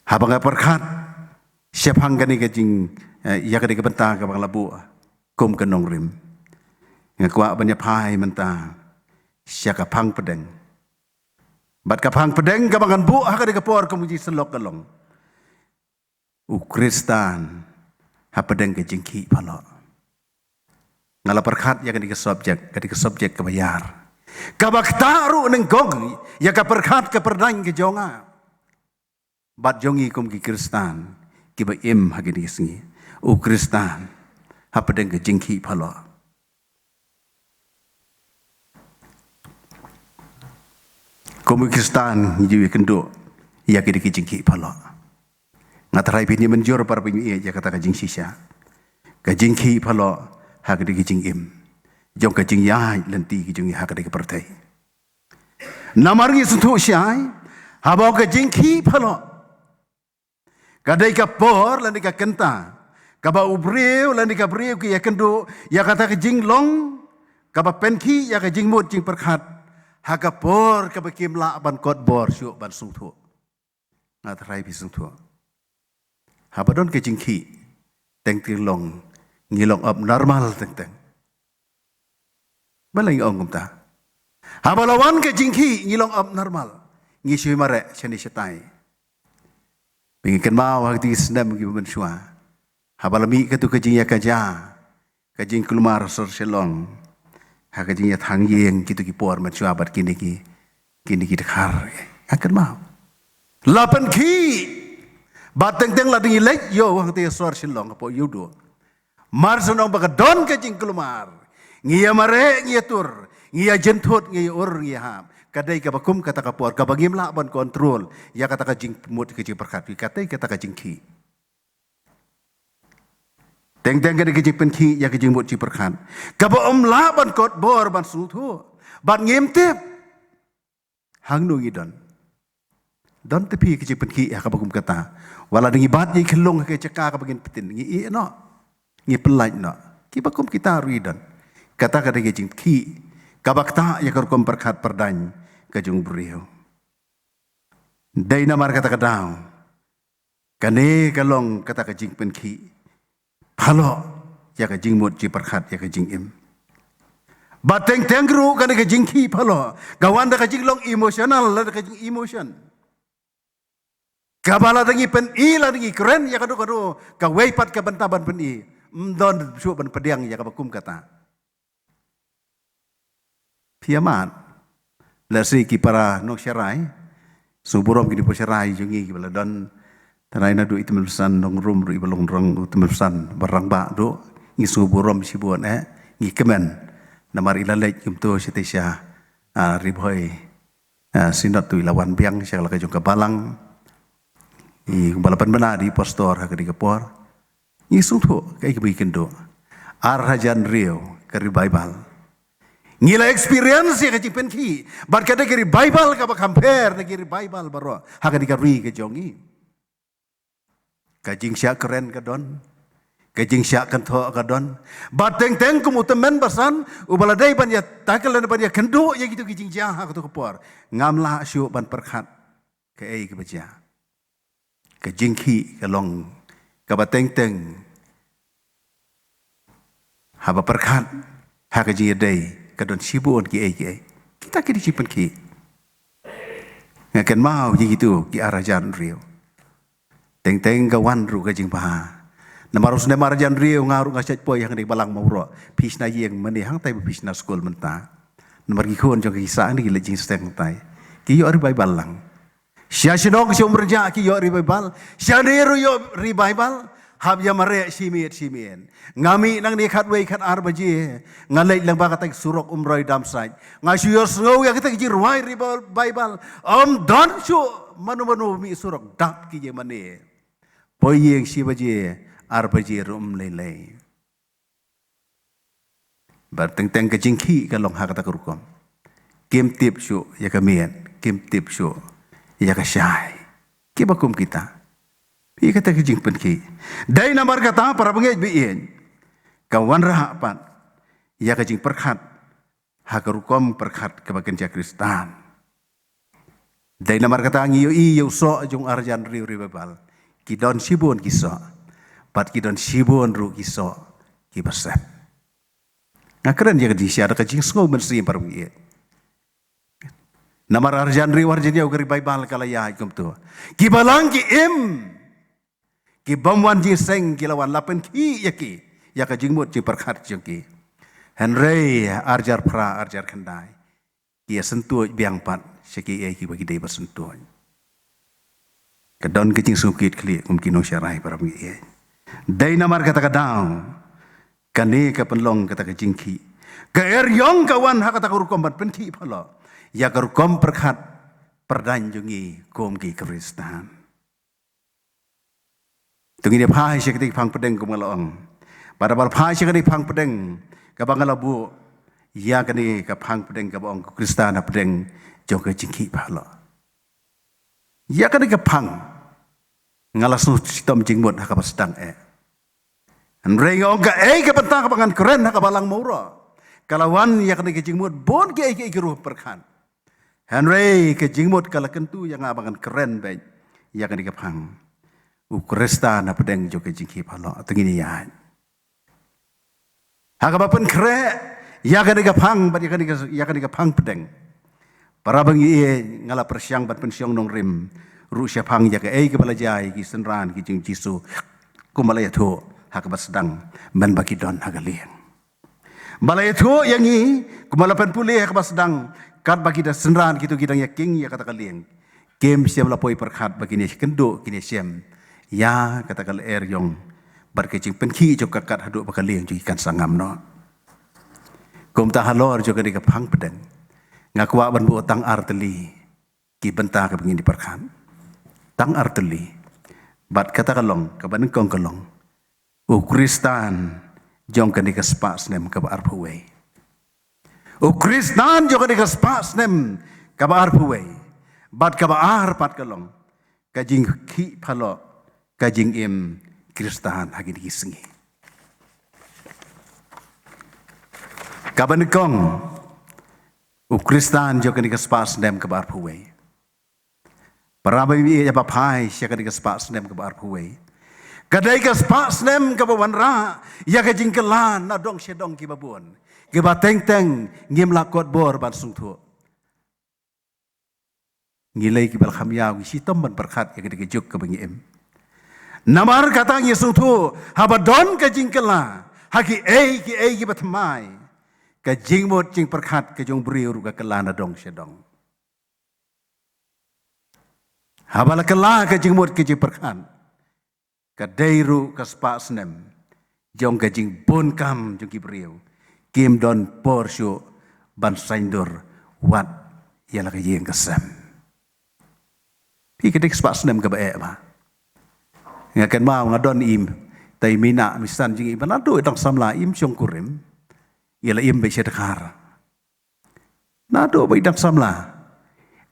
Habang perkat siap hanggan ni kajing ya kadi kebentang ke bang labu kum kenong rim ngakwa banyak pai mentah siaka pang pedeng bat kapang pedeng kabangan bu ha kadi kapor kemuji selok kelong Kristan ha pedeng ke jingki palok ngala perkat ya kadi ke subjek kebayar kabak taru neng gong ya ka perkat ke perdang ke jonga bat jongi kum ki Kristan kiba im hagini singi Kristan apa dengan jengki palo. Komu Kristan jiwi kendo ya kidi kijingki palo. Ngatarai bini menjor para penyu ya kata kajing sisa. Kajingki palo ha kidi kijing im. Jong kajing ya lenti kijing ha kidi kepertai. Namargi suntuk syai habau kajingki palo. Kadai kapor landi ka kenta. Kaba ubreu landi ka breu ki ya kendo ya kata kajing long kaba penki ya kajing mut jing perkhat. Hakapor kabakim la ban kot bor syuk ban sung thu. Ngatrai pi sung thu. Habadon ke jingki teng tilong ngilong abnormal teng teng. Balai ong kumta. Habalawan ke jingki ngilong abnormal. Ngisui mare chani setai. Pengikan mau hati senam gi ben syua. Habalami ke tu kejing ya kaja. Kejing kelumar sor selong. Hakajingnya thang yeng gitu kipor macam abat kini dekar akan mau lapan ki bateng teng lading ilek yo wang te suar silong apo yudo mar sonong baga don kajing kelumar ngia mare ngia tur ngia jentut ngia ur ngia ham kadai kabakum kata kapor kabagim la ban kontrol ya kata kajing mut kajing perkat katai kata kajing ki Teng-teng kada kejing penki ya kejing mut ci perkan. Kaba la ban kot bor ban sultu. Ban ngimtip. Hang nu ngidon. Don tepi kejing penki ya kaba kum kata. Wala dengi bat ngi kelong ke ceka ka bagin petin ngi no. Ngi pelaj no. Ki bakum kita ruidon. Kata kada kejing ki. Kabak ta ya kom perkat perdany kejung beriu. Dai namar kata kadang. Kane kalong kata kejing penki. Halo, ya kajing mut ci perkat ya kajing im. Bateng tengru kan kajing ki halo. Gawan da kajing long emosional la kajing emotion. Kabala dengi pen i la dengi keren ya kado ka weipat ka bantaban pen i. Mdon su ban pediang ya kabakum kata. Piamat. La si ki para nok syarai. Suburom ki di posyarai jungi ki bala don Tanai na do itu melsan dong rum ru ibalong rong itu melsan barang ba do ngisu borom sibuan ngi kemen namar ilalek jumto sitesya riboy sinat tu ilawan biang syakala kajong kabalang i balapan bena di postor hakadi kapor ngisung tu kai kebikin do arhajan rio kari bible ngila experience ya kajing penki bar kada kiri bible ka compare na kiri bible baro hakadi kari kajongi Kajing syak keren kadon, kajing syak kentho kadon. Bateng teng kumutemen basan, ubaladai ban ya takalan ban ya kendo ya gitu kajing jah aku tu kepor. Ngamla syuk ban perkat ke ai ke baca. Kajing ki kalong kabateng teng. Haba perkat ha kajing dai kadon sibun ki ai. Kita kiri sipan ki. Ngakan mau je gitu ki arah jan rio. Teng-teng kawan ru kajing paha. Namarus ne marjan rio ngaru ngaset poy yang di balang mauro. Pisna yeng meni hang tai pisna skol menta. Namar gikon jong kisah ni lejing steng tai. Ki yo ri Bible lang. Sia sinong si umrja ki yo ri Bible. Sia neru yo ri Bible. Hab ya mare simien. Ngami nang ni khat wei khat arbaji. Ngalai lang ba katai surok umroi damsai. Ngasiyo ngau ya kita ki ruai ri Bible. Don su manu mi surok dak ki je mane. Poyeng si baje arbaje rum lelai. Berteng-teng kejingki kalong hakata kerukom. Kim tip syu ya kamien, kim tip syu ya kasyai. Ki bakum kita. Pi kata kejing penki. Dai namar kata para bengej bien. Kawan rahapan ya kejing perkat. Hakarukom perkat kebagian Kristan. Dai namar kata ngiyo iyo so jong arjan riu ribabal. Kidon sibun kiso, pat kidon sibun ru kiso kibasep. Ngakeren dia kadisi ada kajing sengau mensi parmi. Namar arjan ri warjan dia ugari Bible kala ya ikum tu. Kibalang ki im, kibamwan ji seng kilawan lapen ki yaki, ya kajing mut ji perkat jengki. Henry arjar pra arjar kendai, kia sentuh biang pat seki ki bagi dia bersentuh. Kadon kecing sukit kli mungkin no syarai para mengi. Dai namar kata kadang kane ka penlong kata kecingki. Ka eryong kawan ha kata kurukom ban penti palo. Ya kurukom perkat perdan jungi kom ki Kristan. Tungi dia phai syakti phang pedeng kum ngalong. Pada bal phai syakti phang pedeng kabang ngalabu ya kani ka phang pedeng kabang Kristan na pedeng jong ke jingki phalo. Ya kani ka phang ngalasu sitom jingmut ha ka sedang Andrei ngong ka ka pentang kabangan keren ha ka balang maura. Kalawan ya kani ka jingmut bon ke ruh perkhan. Henry ke jingmut kala kentu yang abangan keren baik ya kani ka phang. Ukresta na pedeng jo ke jingki phalo atengini ya. Ha ka bapen kre ya kani ka phang bat ya kani ka phang pedeng. Para bangi ngala persyang bat pensyong nong rim ru sya phang ya ke ke balajai ki senran ki jing jisu kumalaya tho ha ka basdang men baki don ha liang. Balaya tho yang i kumalapan pulih ha ka basdang kat bagi da senran gitu gidang ya king ya kata kaliang. Game siam lapoi perkhat bagi ni kendo kini siam. Ya kata kal yong berkecing penki jo kakat haduk bakaliang jo ikan sangam no. Kum ta halor jo kadi ka phang pedeng. Ngakwa ban bu tang arteli ki benta ka bengin di perkhan. Tang arteli bat kata kalong ka ban kong kalong. Kristan jong kadi ka spas nem ka arpuwe. Kristan jo kadi ka spas nem ka arpuwe. Bat ka pat kalong kajing ki phalo kajing Kristan hagi di sengi. Kaban kong Kristan jo kani kaspas nem kabar puwe. Para bayi ya bapai sya kani kaspas nem kabar puwe. Kadai kaspas nem kabawan ra ya kajing kelan na dong syedong ki babun. Ki ba teng teng ngim lakot bor ban sung thu. Ngilai ki bal khamya wi sitom ban perkhat ya kani juk ka bangi Namar kata Yesus tu habadon ke jingkela haki ki batmai ke jingmot jing perkhat ke jong beriur ke kelana dong sedong habala kela ke jingmot ke jing perkhat ke deiru ke spasnem jong ke jing bon kam jong ki beriu kim don porsyo ban saindur wat yala ke jing kesem pi ke dik spasnem ke bae ba ngaken mau ngadon im tai mina misan jing iban adu dang samla im syong kurim ialah im be sedekar nado be dang samla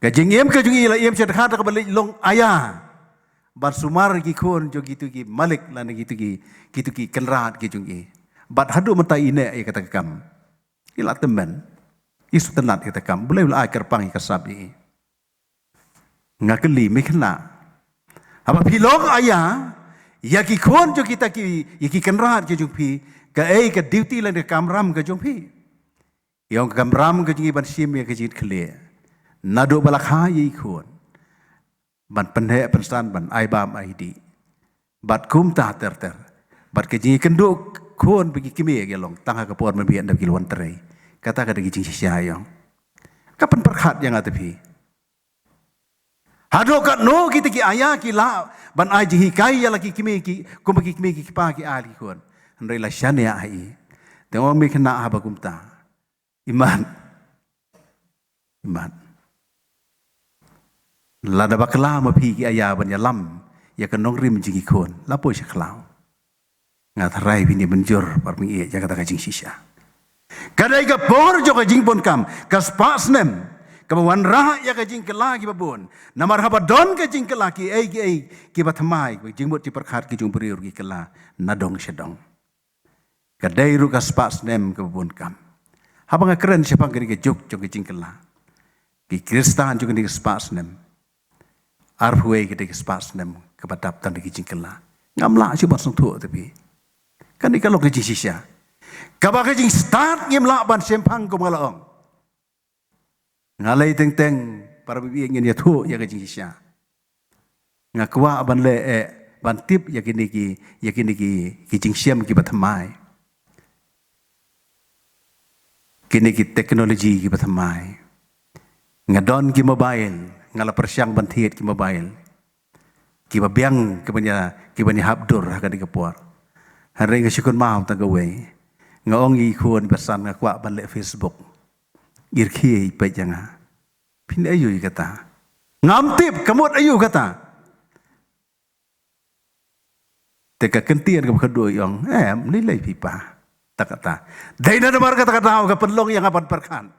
ka jing im ka jing ialah im sedekar ka balik long ayah bar sumar ki khon jo gitu ki malik lan gitu ki kenrat ki jung i bat hadu mentai ine ai kata kam ila temen isu tenat kata kam boleh ula akar pang ka sabi ngakeli me kena apa pilong ayah ya ki khon jo kita ki ki kenrat ke jumpi ka ka duty lan ke kamram ke jumpi yang kamram ke jingi ban sim ya ke jit khle nado balakha yi khon ban pendhe pensan ban ai bam ai di bat kum ta ter bat ke jingi kendo khon bagi kimi ya long tangha ke por membian da kilwan terai kata ka dagi jingi sia yang kapan perkhat yang atapi hado kat no kita ki ayah ki la ban ai jihi kai ya laki kimi ki kumaki kimi ki pa ki ali kon ndai la shane ai tengok mi kena haba kumta iman la da bakla ma pi ki ayah ban ya lam ya kanong rim jingi kon la po sha klau ngatrai bini benjur par mi ya kata ka jing sisha kadai ka por jo ka jing pon kam kas pasnem kabawan rah ya ka jing kelaki babon namar habadon ka jing kelaki ki batmai jing mot ti perkhat ki jung beriur ki kela nadong sedong kadai ru ka spas nem ka babon kam habang keren siapa ki juk jong ki jing kela ki Kristan jong ki spas nem arhuwe ki spas nem ka badap tan ki jing kela ngamla si bat sung thu tapi kan ikalo ki jing sisya kabak jing start ngimla ban sempang ko ngalaong ngalai teng para bibi ingin ya tu ya kajing sya ngakwa ban le ban tip ya kini ki jing syam ki batmai kini ki teknologi ki batmai ngadon ki mobile ngala persyang ban thiet ki mobile ki babiang ki banya habdur ha ka dikapor hari nga syukun mau ta gawe ngaong i khon pesan ngakwa ban le Facebook irki pe janga pin ayu kata Ngamtip kamut ayu kata. Teka kentian ke kedua yang nilai pipa. Tak kata. Daina namar kata-kata ke penlong yang apan perkan.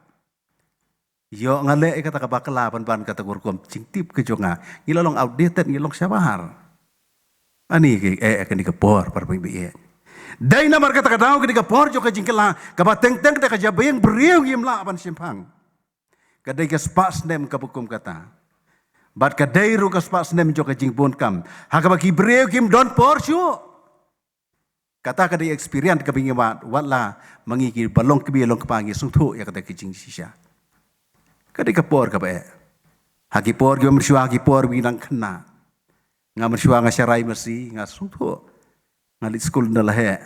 Yo ngale kata bakala pan kata kurkum cingtip ke jonga. Ngilong outdated ngilong syabahar. Ani akan dikepor para pembiye. Daina namar kata-kata ke dikepor jo ke jingkela ka bateng-teng ka jabayang beriu yimla apan simpang. Kadai ke spas nem ka bukum kata. Bat kadai ru ka spas nem jo ke jingbon kam. Haka bagi beriu kim don por syu. Kata kadai experience ka bingimat wala mangiki balong kebielong kepangi sungtu ya kata kijing sisa. Kadai kapor ka bae. Haki por gyo mersua haki por binang kena. Nga mersua nga syarai mesi nga sungtu. Nga di school ndalahe.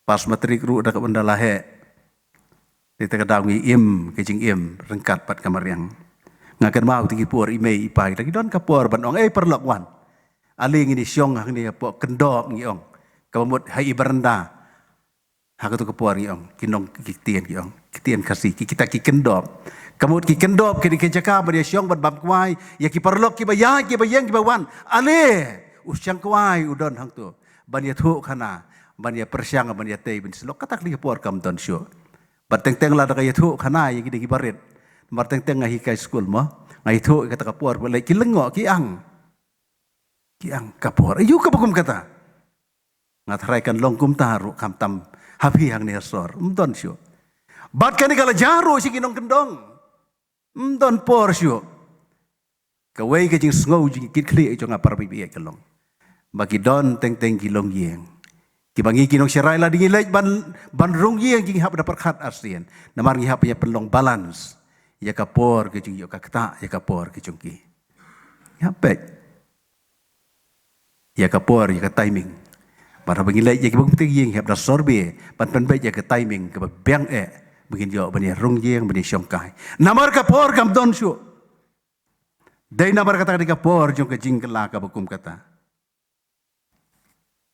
Pas matrik ru dak ndalahe. Di takadawi im kijing im rengkat pat kamariang. Nga kan mau tinggi por imei ipai lagi don kapor ban ong perlok wan. Ali ngini syong hang ni po kendop ngiong. Kamut hai ibaranda. Hak tu kepuar yang kinong kitian kasih kita kikendop. Kamut kikendop kini kejaka pada syong bam kuai ya ki perlok ki bayang ki bawan. Ale usyang kuai udon hang tu. Ban ya thu kana ban ya persyang ban ya tei bin selok katak li kepuar kam ton syo. Bateng-teng la ya thu kana ya ki barit. Marteng-teng ngahi kai school mo. Ngai thu kata kepuar boleh ki lengok ki ang. Ki ang kepuar. Ayu kabukum kata. Ngatraikan longkum taru kam tam hapi hang ni sor don syo bat kani kala jaro si kinong kendong don por syo kawai ke jing ngau jing kit kli jo ngapar bi kelong bagi don teng teng kilong yeng ki bangi kinong serai la dingi lej ban rong yeng jing hap dapat khat asien namar ngi hap ya pelong balance ya kapor ke jing yo kakta ya kapor ke jungki ya pek ya kapor ya timing. Para pengilai yang kita penting yang hab dasar be, pan baik yang timing ke bang begin jauh bani rong yang bani syongkai. Namar kapor kam don syu. Dai namar kata di kapor jong ke jingkela ka bukum kata.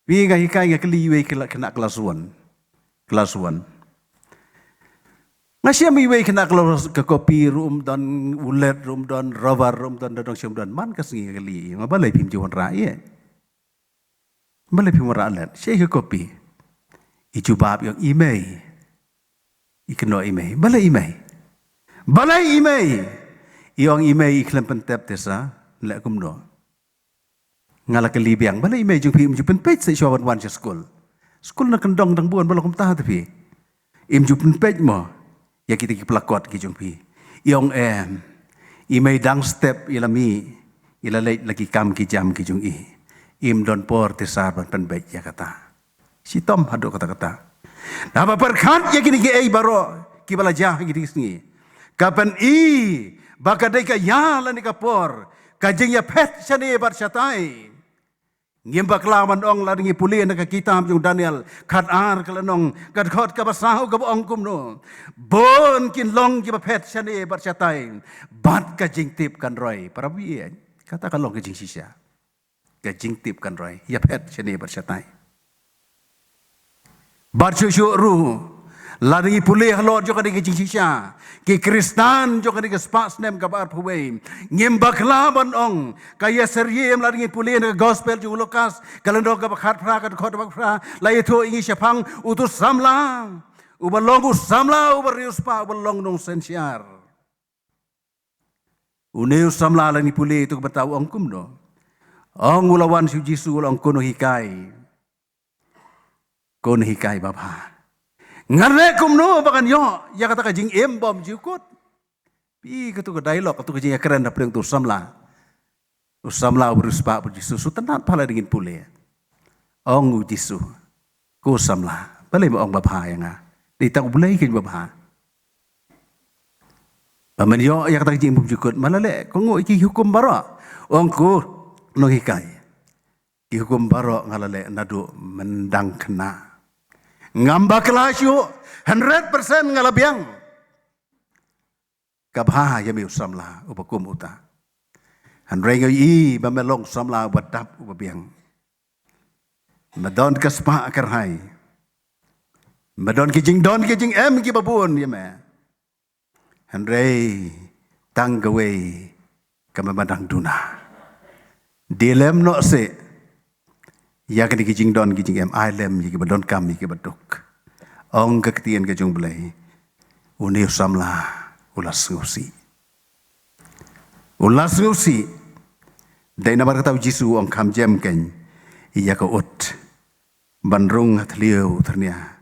Wi ga hikai ga keli we kena kelas 1. Kelas 1. Ngasih mi we kena kelas ke kopi room dan ulet room dan rover room dan dong syom dan man kasingi keli. Mabalai pim juan rakyat. Balai pimura alat, saya ke kopi. Icu bab yang email. Ikno email, balai email. Balai email. Iong email iklan pentep desa, lek kumno. Ngala ke libiang, balai email jung pi imju penpej sa isyawan wan sa school. School na kendong dang buan balai kum taha tapi. Imju penpej mo, ya kita ki pelakot ki jung pi. Iong email dang step ilami, ilalay lagi kam ki jam ki jung i. Im don por tesar ban baik ya kata. Si Tom hadu kata-kata. Nama perkat ya kini ki baro ki balajah gini sini. Kapan bakadai ka ya la ni kapor kajeng ya pet sane bar satai. Ngimba kelawan ong la ngi puli na ka kitab yung Daniel kat ar kalanong kat khot ka basahu ka ong kumno. Bon kin long ki pet sane bar satai. Bat kajeng tip kan roy para bi kata kalong kajeng sisa. Kajing tip kan roy, ya pet sini bersatai. Barcucu ru, lari pulih lor juga di kajing sisa, ki Kristan juga di kespas nem kabar puwei, ngembak laban ong, kaya seriem lari pulih na gospel juga Lukas, kalendor kabakat pra kat khot pra, lai itu ingi syapang utus samla, ubalong samla ubarius pa ubalong nong sensiar. Uneus samla lari pulih itu bertahu ong kumno. Ong ulawan si Jisu ulang kono hikai bapa. Ngarek kumno bakan yo ya kata kajing embom jukut. Pi ketu ke dialog ketu kajing keren dapet tu samla. Usamla urus pak Jisu sutenat pala dingin pule. Ong Jisu ku samla. Balai ong bapa yang di tak boleh ke bapa. Paman yo ya kata kajing embom jukut malale kongo iki hukum bara. Ong ku nohikai dihukum barok ngalale nadu mendang kena ngamba kelas yuk 100% ngalabiang kabha yami usamla upakum uta hanrei ngai bamelong samla wadap upabiang madon kaspa akarhai madon kijing em ki babun yame hanrei tanggawe kami badang duna. Dilem no se ya kini kijing don kijing em ailem yiki badon kami ki baduk. Ong kektian ke jung belai. Uni samla ulas ngusi. Ulas ngusi. Dai namar kata Jisu ong kam jem ken. Iya ko ut. Bandrung hatliu ternia.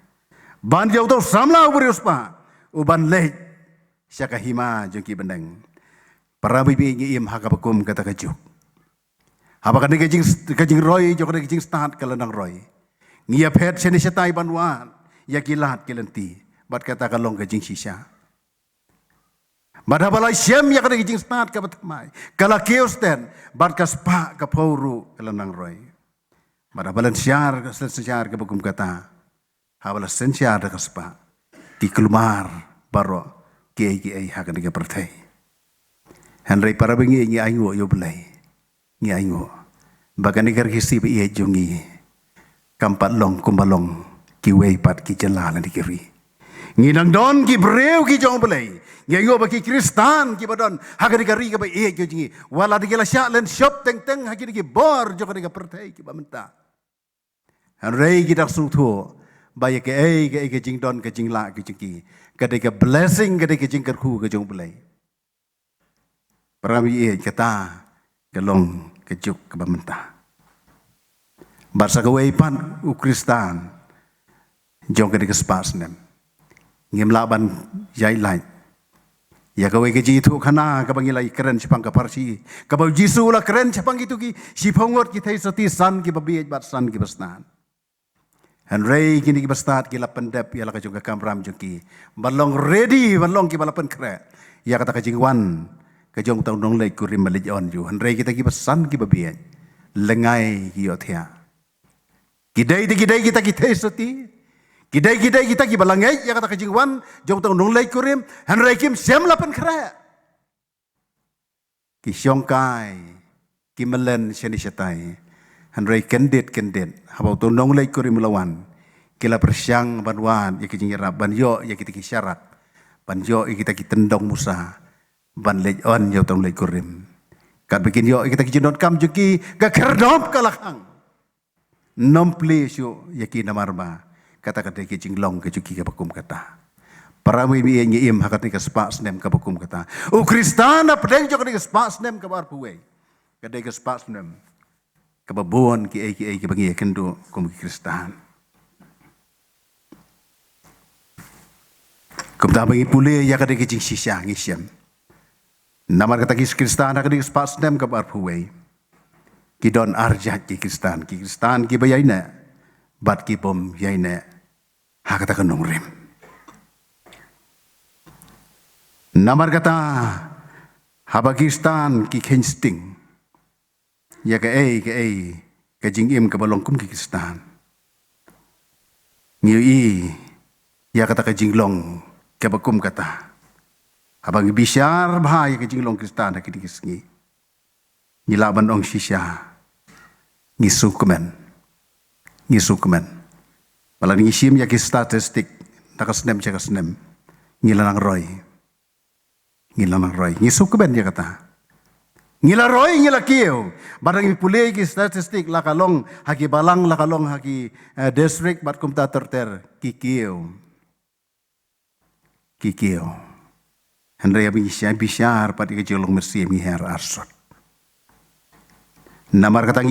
Ban jauh tu samla uberius pa. Uban leh. Syaka hima jengki bendeng. Para bibi im hakabakum kata kajuk. Apa kena kajing roy, jauh kena kajing start kalenang roy. Ngia pet seni setai banwan, ya kilat kilenti. Bat kata kalong kajing sisa. Bada balai siam ya kena kajing start ka batamai. Kala kios ten, bat kaspa ka pauru kalenang roy. Bada balan siar ke bakum kata. Habala sensiar da kaspa. Ki kelumar baro kiai hakan ke pertai. Henry para bengi ngi aingo yo belai. Ngi aingo. Bagan igar kisi bi ie jungi. Kampat long kumbalong ki wei pat ki jalalan di kiri. Ngi nang don ki breu ki jong belai. Ngi aingo baki Kristan ki badon hakan igari ka bi ie jungi. Wala di kala syak len shop teng hakan ki bor jok ka pertai ki bamenta. Henry kita sutu baya ke jing don ke jing la ke jiki. Kadai blessing kadai ke jing kerku ke jong belai. Perami ie kata kelong kejuk ke bamenta. Barsa kawai pan Kristan jong kadai ke spas nem. Ngem laban jai lai. Ya kawai ke jitu kana ka bangilai keren sipang ka parsi. Ka bau Jisu la keren sipang itu ki sipongot ki thai sati san ki babi bat san ki basnan. Henry kini ki bastat ki lapan dep ya la ka jong ka kamram jong ki. Balong ready balong ki balapan kre. Ya kata ka jingwan kajong tau nong lek kurim balik on ju. Henry kita ki pesan ki babian. Lengai ki yothia. Kidai kita ki tesoti. Kidai kita ki balangai ya kata kajing wan jong tau nong lek kurim. Henry kim sem lapan kera. Ki syongkai ki melen shani shatai. Henry kendit. Habau tau nong lek kurim lawan. Kila persyang banwan ya kajing yarab banyo ya kita ki syarak. Banyo ya kita ki tendong musa. Ban lej on yo tong lej kurim. Kat bikin yo kita kijinot kam juki ka kerdop kalakang. Nom please yo yaki namarma. Kata kata kijing long ke juki ka bakum kata. Para mi ngi im hakat ni ka spas nem ka bakum kata. O Kristana pedeng jo ka spas nem ka bar puwe. Kadai ka spas nem. Ka babuan ki bangi kendo kum Kristan. Kum ta bangi pule ya kadai kijing sisa ngisem. Namar kata Kristan akan dispas nem kabar puwe. Kidon arjat ki Kristan ki bayaina. Bat ki bom yaina. Hakata kanong rim. Namar kata haba Kristan ki kensting. Ya ke jingim kabalong kum ki Kristan. Ngiu ya kata ka jinglong kabakum kata. Abang bisyar bahaya ke jinglong Kristan nak digisngi. Nilaban ong sisya. Ngisukumen. Malah ngisim ya ki statistik nakasnem cakasnem. Ngilanang roy. Ngisukumen dia kata. Ngila roy ngila kiyo. Barang ipulay ki statistik lakalong haki balang lakalong haki district bat kumta terter kikiyo. Henry abing bisyar pati ke jolong mesti miher arsot. Namar katang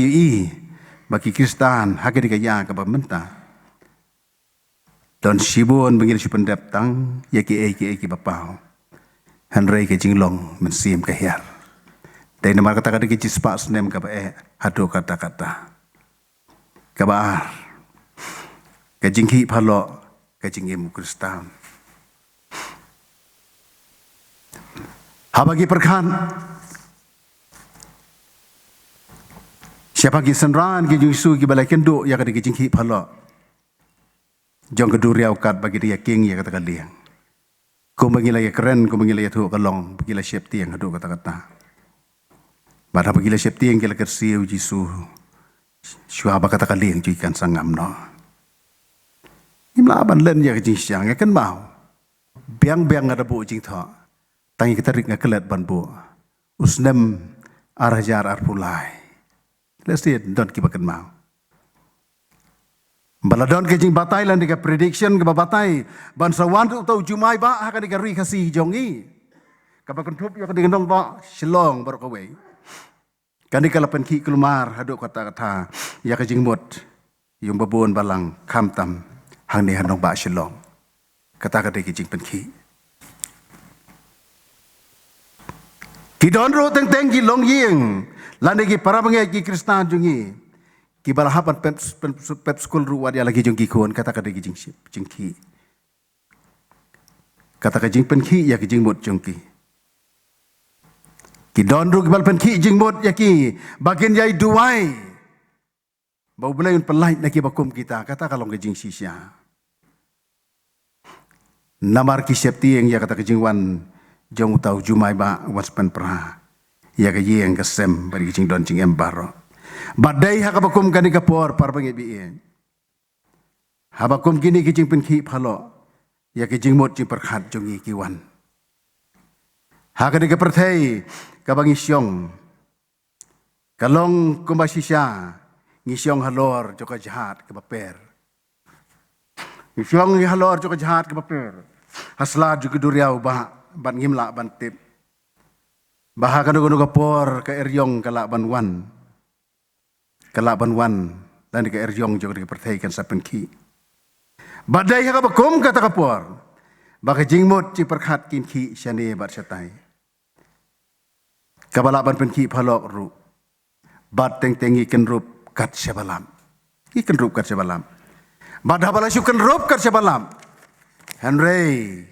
bagi Kristan hake dikaya ke pementa. Don sibun bengil si pendaptang yaki bapau. Henry ke jinglong mesti keher. Dari namar kata ke jispas nem ke hado kata-kata. Kabar. Ke jinghi palo ke jingim Kristan. Habagi perkan. Siapa ki senran ki Yesu ki balai kendo ya kada ki jinghi phala. Jong keduri aukat bagi dia king ya kata kaliang. Ko mangila ya keren ko mangila ya tu kalong bagi la safety yang hadu kata-kata. Pada bagi la safety yang kila kersiu Yesu. Syuaba kata kaliang juikan sangam no. Imla ban len ya jing siang ya kan mau. Biang ada bu jing tha. Tangi kita rik ngakelet ban bu. usnem arajar arpulai. Let's see don kibakan mau. Baladon kejing batai lan dika prediction ke batai bansawan tu tau jumai ba akan dika ri kasih jongi. Kabakan tup ya kadang dong ba Shillong baru kawe. Kan dika lapan ki kelumar haduk kata-kata ya kejing mut yung babon balang kamtam hang ni hanong ba Shillong. Kata-kata kejing penki. Kidon ro teng-teng ki long ying lan diki para bangai ki Krishna jongi. Kibalahapan pep school ruwa dia lagi jengki kuan kata kata jengki kata kata jeng penki ya ki jengmut jengki kidon ru kibal penki jengmut ya ki bagian yai duai bau belai pelai naki bakum kita kata kalau ke jeng sisya namar ki septi yang ya kata ke jengwan jong tau jumai ba waspan pra ya ke yang kesem bari jeng don jeng embaro badai hakabakum kani kapor parbangi bien. Habakum kini kijing penki phalo ya kijing mot jing perkhat jongi kiwan. Hakani kaperthai kabangi syong. Kalong kumbasisya ngisyong halor joka jahat kebaper. Ngisyong halor joka jahat kebaper. Hasla juga duriau bah ban ngimla ban tip. Bahakan dogo kapor ka eryong kala ban wan. Kalaban wan dan di Eryong juga dipercayai sapen ki. Badai haka bakum kata kapor. Baka jingmut ci perkhat kin ki syane bat satai. Kabalaban pen ki phalok ru. Bat teng-tengi ken rup kat syabalam. Ki ken rup kat syabalam. Bad habala syu ken rup kat syabalam. Henry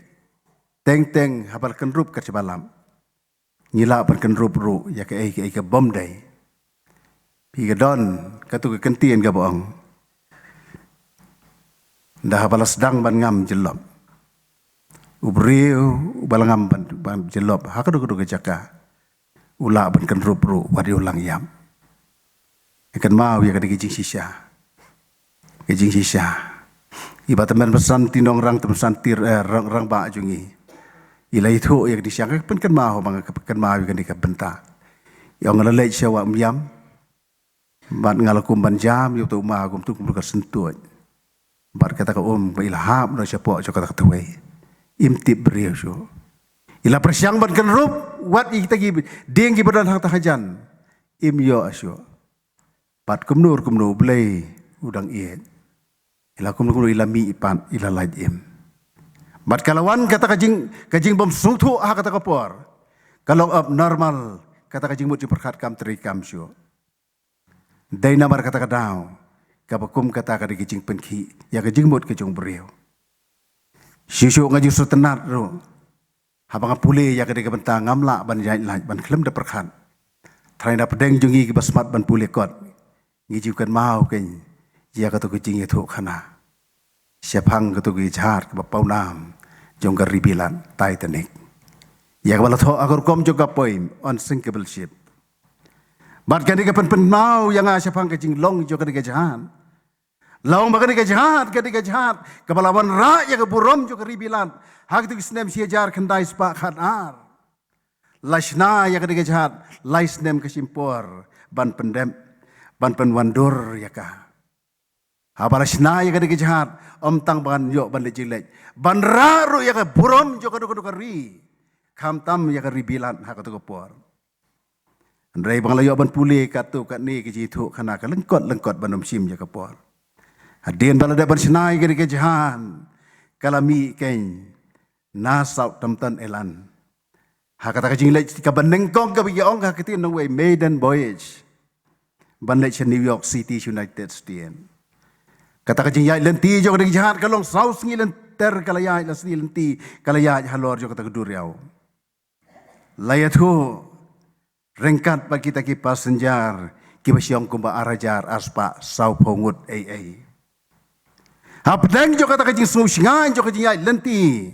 teng-teng habal ken rup kat syabalam. Nyila pan ken rup ru ya ke ke bom dai. Piga don katu ke kentian ka boong. Dah balas dang ban ngam jelop. Ubriu balangam ban jelop. Hakadu kudu ke jaka. Ula ban kan rup-rup wadi ulang yam. Ikan mau ya kadi kijing sisya. Kijing sisya. Iba teman pesan tinong rang teman tir rang ba jungi. Ila itu ya kadi siang kan mau bang kan mau kan dikabenta. Yang ngelalai syawa yam. Bat ngalakum ban jam yu tu ma gum tu kum ka sentuh. Bat kata ka ba ilham no siapa jo kata tuai. Imtib beriau so. Ila persiang ban kan rup wat kita gi ding gi badan hang tahajan. Im yo asyo. Bat kumnur belai udang iet. Ila kumnur ila mi ipan ila laid im. Bat kalawan kata kajing bom sungtu ha kata kapor. Kalau abnormal kata kajing mut perkat kam terikam syo. Dai namar kata kadau, kabakum kata kada kijing penki, ya kijing mut kijong beriau. Sisu ngaju sutenat ro, habang pule ya kada kebentang ngamla ban jai lai ban klem da perkhan. Trai na pedeng jungi kibasmat ban pule kot, ngijukan mau ken, ya kata kijing itu khana. Siapang kata kijahar kebapau nam, jong ribilan Titanic. Ya kabalatho agar kom juga poim unsinkable ship. Bat kani kapan penau yang asyapang kecing long jo kani kejahan. Long bakani kejahat kani kejahat. Kepalawan ra yang keburom jo keribilan. Hak tu kisnem siajar kendai sepak khanar. Lashna yang kani kejahat. Laisnem kesimpor ban pendem ban penwandur ya ka. Habalashna yang kani kejahat. Tang ban yo ban lejilek. Ban ra ru yang keburom jo kadu kari. Kamtam yang keribilan hak tu kepor. Andai bang layo ban pule katu kat ni ke jitu kana ka lengkot ban sim je kapor. Hadien balada ban sinai ke jahan. Kalami ken nasau tamtan elan. Ha kata ka jinglek ka ban nengkong ka bi ong ka kitin no way maiden voyage. Ban lek New York City United States. Kata ka jingyai lenti jo ka jahan kalong south ngilen ter kalaya la sni lenti kalaya halor jo kata keduriau. Layatu rengkat bagi kita ki passenger ki basyong kumba arajar aspa sau pongut ai. Hapdang jo kata kajing smusngan jo kajing ai lenti.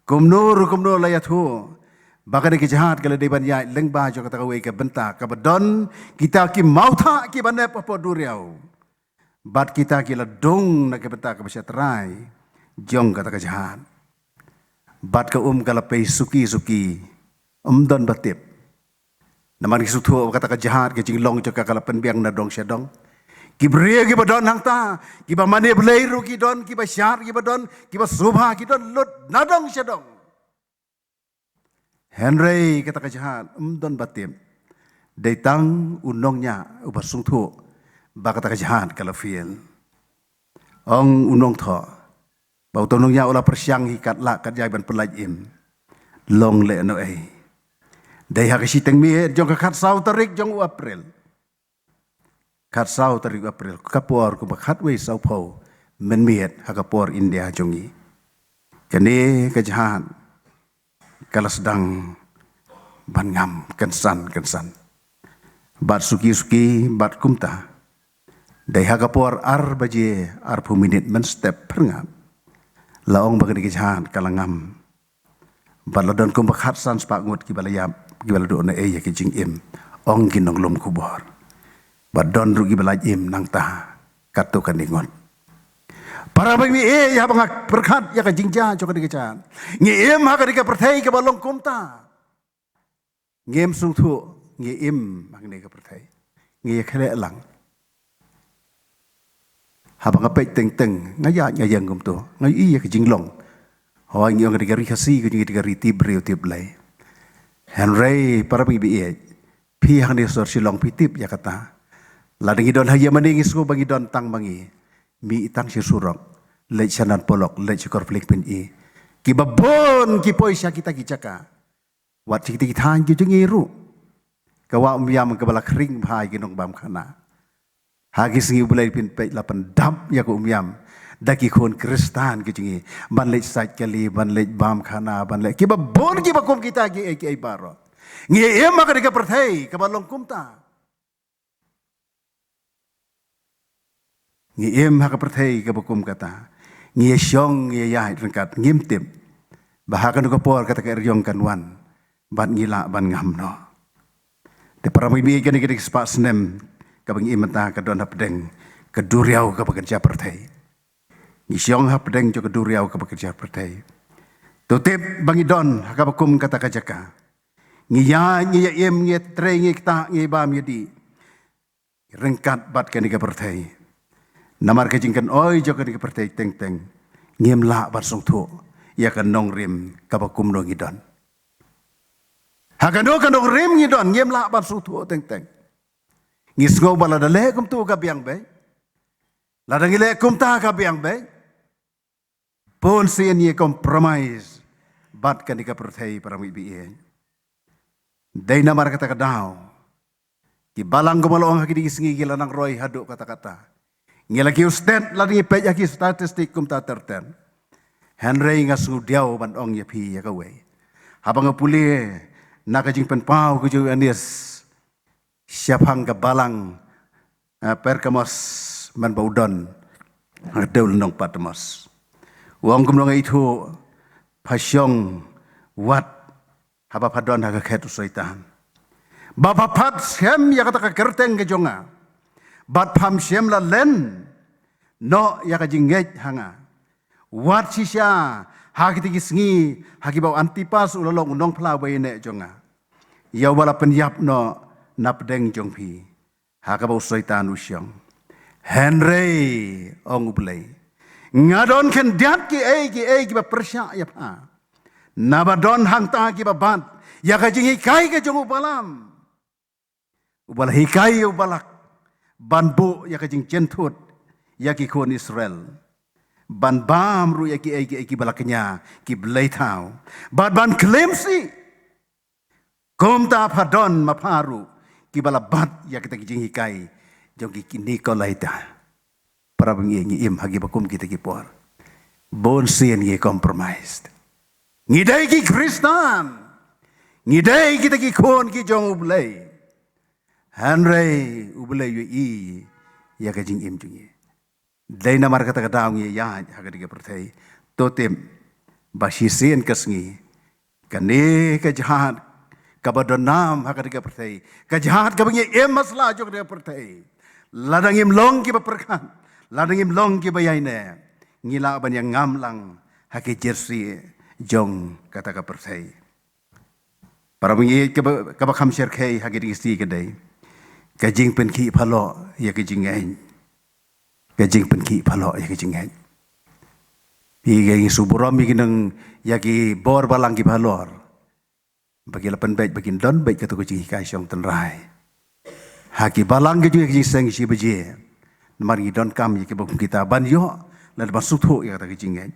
Kumnur layat ho. Baka ki jahat kala deban yai lengba jo kata kawe ke benta ka badon kita ki mautha ki bane papo duriau. Bat kita ki ladong na ke benta ka basya terai jong kata ka jahat. Bat ka kala pe suki don batip. Naman kisutu kata ka jahat ke jinglong joka kala penbiang na dong syadong. Kibria kiba don hang ta, kiba mane beleiru ki don, kiba syar kiba don, kiba subha ki don lut nadong syadong. Henry kata ka jahat don batim. Datang unongnya ubah sungtu ba kata ka jahat kala fiel. Ong unong tho. Bau tonongnya ulah persiang hikat lak kat jai ban pelajim. Long le no ai. Dai ha kasi teng mi jong ka khat sau tarik jong April. Khat sau tarik April kapor ku bakhat we sau pho men miet ha kapor India jongi. Kene kejahan kala sedang ban ngam kensan. Bat suki bat kumta. Dai ha kapor ar baje ar pu minit men step perngam. Laong bagani kejahan kala ngam. Bat ladon kum bakhat san spak ngut ki balayap gibala do na ya ki jing im ong ginong lom kubor badon ru gibala im nang ta katu kaningon para bagi ya bangak berkat ya ka jingja jo ka dikecan ngi im ha ka dike perthai ke balong kumta ngem sung thu ngi im magne ka perthai ngi ya khale lang ha banga pe teng ngaya ngayang kum tu ngai i ya ka jinglong ho ngi ong ka dike ri khasi ka ngi dike ri tib reu tib lai Henry para bibi pi hang ni sor silong pitip ya kata ladingi don haya maningi su bagi don tang bangi mi itang si surok le chanan polok le chikor flik pin i ki babon ki poisya kita ki caka wat cik tang ki jengi ru kawa umyam kebala kering bhai ginong bam khana hagi singi bulai pin pe lapan dam ya ko umyam daki khon kristan ki jengi ban le sait kali ban le bam khana ban le ki babon ki bakum kita ki ai baro ngi em maka dika perthai ka balong kumta ngi em ha ka perthai ka bakum kata ngi syong ngi ya rengkat ngimtip bahakan ko por kata ka ryong kanwan ban ngila ban ngamno de para mi kan ki spa snem ka bang imata ka don hapdeng ka duriau ka bekerja perthai Isyong hapdeng jo keduriau ke bekerja pertai. Tutip bangi don hakabakum kata kajaka. Ngiya im ngi tre ngi ta ngi bam yedi. Rengkat bat kan ke pertai. Namar kajingkan oi jo ke pertai teng. Ngim la bat song thu. Ya kan nong rim kabakum no ngi don. Hakano kan nong rim ngi don ngim la bat song thu teng. Ngis ngo bala dale kum tu ka biang be. Ladang ile kum ta ka biang be. Pun sian ye compromise bat kan dika perthai para mibi e dai namar kata kadau ki balang gomalong haki di singi gila nang roy hadu kata-kata ngilaki usted lagi pe yaki statistik kum ta terten Henry ngasu diau ban ong ye pi ya kawe habang puli nakajing penpau ku ju anis siapang ka balang perkamos man baudon deul nong patmos Wong kumlong itu pasyong wat haba padon haga ketu saitan. Bapa pat sem ya kata ka kerteng ke jonga. Bat pam sem la len no ya ka jingget hanga. Wat sisya haki tigisngi haki bau antipas ulalong unong pla bayne jonga. Ya wala penyap no napdeng jongpi. Haka bau saitan usyong. Henry ong ublay. Ngadon ken diat ki ba persya ya pa. Nabadon hang ta ki ba band. Ya ka jing hikai ke jong ubalam. Ubala hikai ubalak. Banbu ya ka jing jentut. Ya ki kon Israel. Ban bam ru ya ki balaknya ki blay tau. Ban klemsi. Kom ta padon maparu ki balabat ya kita ki jing hikai jong ki Nikolaita. Para bengi im hagi bakum kita kipor. Bon sien ye compromised. Ngidai ki Kristan. Ngidai kita ki kon ki jong ublay. Henry ublay yu i ya ka jing im jungi. Dai namar kata kadaw ngi ya haga diga pertai. Totem bashi sien kasngi. Kane ka jahat kabadonam haga diga pertai. Ka jahat ka bengi im masla jog diga pertai. Ladang im long ki baperkan. Ladangim long ki bayayne ngila ban yang ngamlang haki jersey jong kata ka pertai para mengi ke bakam share kai hagi sti kedai kajing pen ki phalo ya kajing ai kajing pen ki phalo ya kajing ai pi ga suburam mi kinang ya ki bor balang ki phalor bagi lapan baik bagi don baik kata kajing kai syong tenrai hagi balang ke kajing seng si beje namar gi don kam ya ki bakum kita ban yo la masuk tho ya kata kajing ai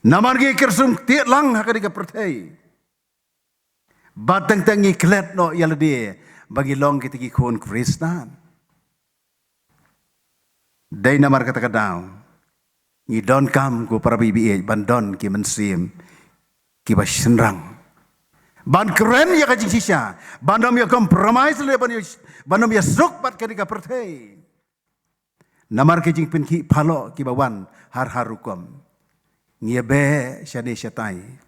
namar gi kersum ti lang hakadi ka pertai batang tangi klet no yaladi bagi long kita ki kon Kristan. Dai namar kata kadau. Ni don kam ko para bibi bandon ki mensim ki basenrang. Ban keren ya kajing sisa. Bandam ya compromise le bandam ya suk pat kadika pertai. Namar kajing pen ki phalo ki bawan har harukom. Ngia be syane syatai.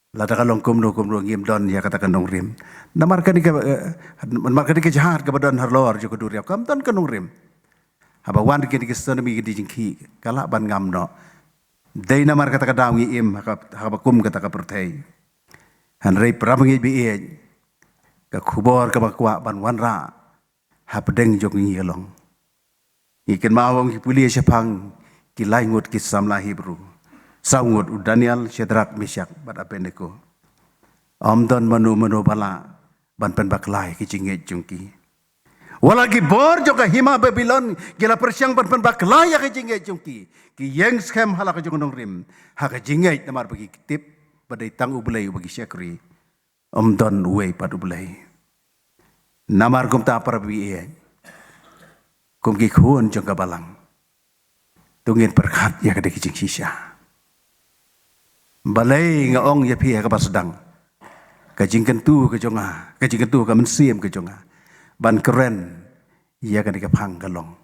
Lada kalong kumno ngim don ya katakan dong rim. Namar kadika jahat kebadan harlor joko duriap kam don kanong rim. Haba wan kadika stonomi gidi jingki kala ban ngam no. Dai namar kata kadang im haba kum kata kapertai. Han rei pramangi bi e ka khubor ka bakwa ban wanra hapdeng jok ngilong. Ikan mawang hipuli syapang kilai ngut kisamla Hebrew. Saungut Daniel Shadrach Meshach bat apendeko amdan manu bala ban pen baklai ki jinget jungki walagi bor joka hima Babylon gila persyang ban pen baklai ki jinget jungki ki yang scam hala ka jungong rim ha ka jinget namar bagi tip badai tang ubelai bagi syakri amdan we pat ubelai namar gum ta parbi e kum ki khun jong balang tungin perkhat ya ka de ki jing sisa balai ngaong ya pihak ke sedang kajing kentu ke jonga kajing kentu ke mensiam ke jonga ban keren ia kan dikapang galong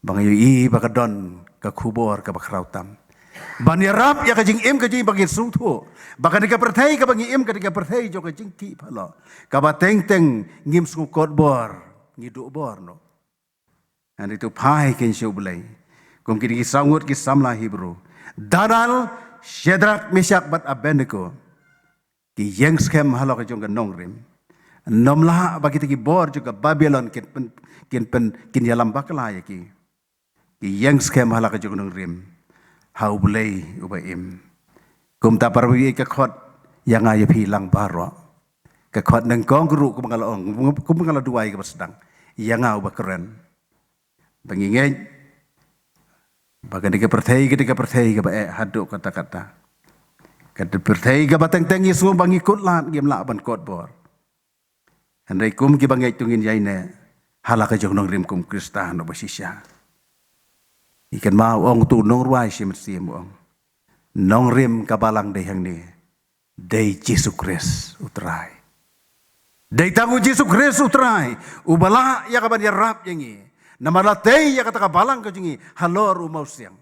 bang yui bakadon ke kubor ke bakrautam ban yarap ya kajing im kajing bagi sungtu bakan dikapertai ke bagi im ke dikapertai jo kajing ki palo ka bateng teng ngim sung kodbor ngiduk bor no and itu pai ken shobulai kum kini sangut ki samla Hebrew Daniel Shadrach Meshach bat Abednego ki yang scam halo ka jong nong rim nomla bagi tiki bor juga Babylon kin yalam bakla ya ki yang scam halo ka jong nong rim hau bulai ubaim kum ta parwi ka khot yang ayo hilang baro ka khot nang kong guru kum ngala duai ka sedang yang au bakeren bangingeng bagan dika pertai ka bae haduk kata-kata. Kata pertai ka batang tengi semua bangi kutlat gim la ban kot bor. Handai kum ki bangai tungin yaine halaka jong nong rim kum Kristan no basisya. Ikan mau ong tu nong ruai sim ong. Nong rim ka balang dei hang ni. Dei Yesus Kristus utrai. Dei tangu Yesus Kristus utrai. Ubala ya ka ban yarap yangi. Namalatay ya kata kabalang ko jingi halor umau siang.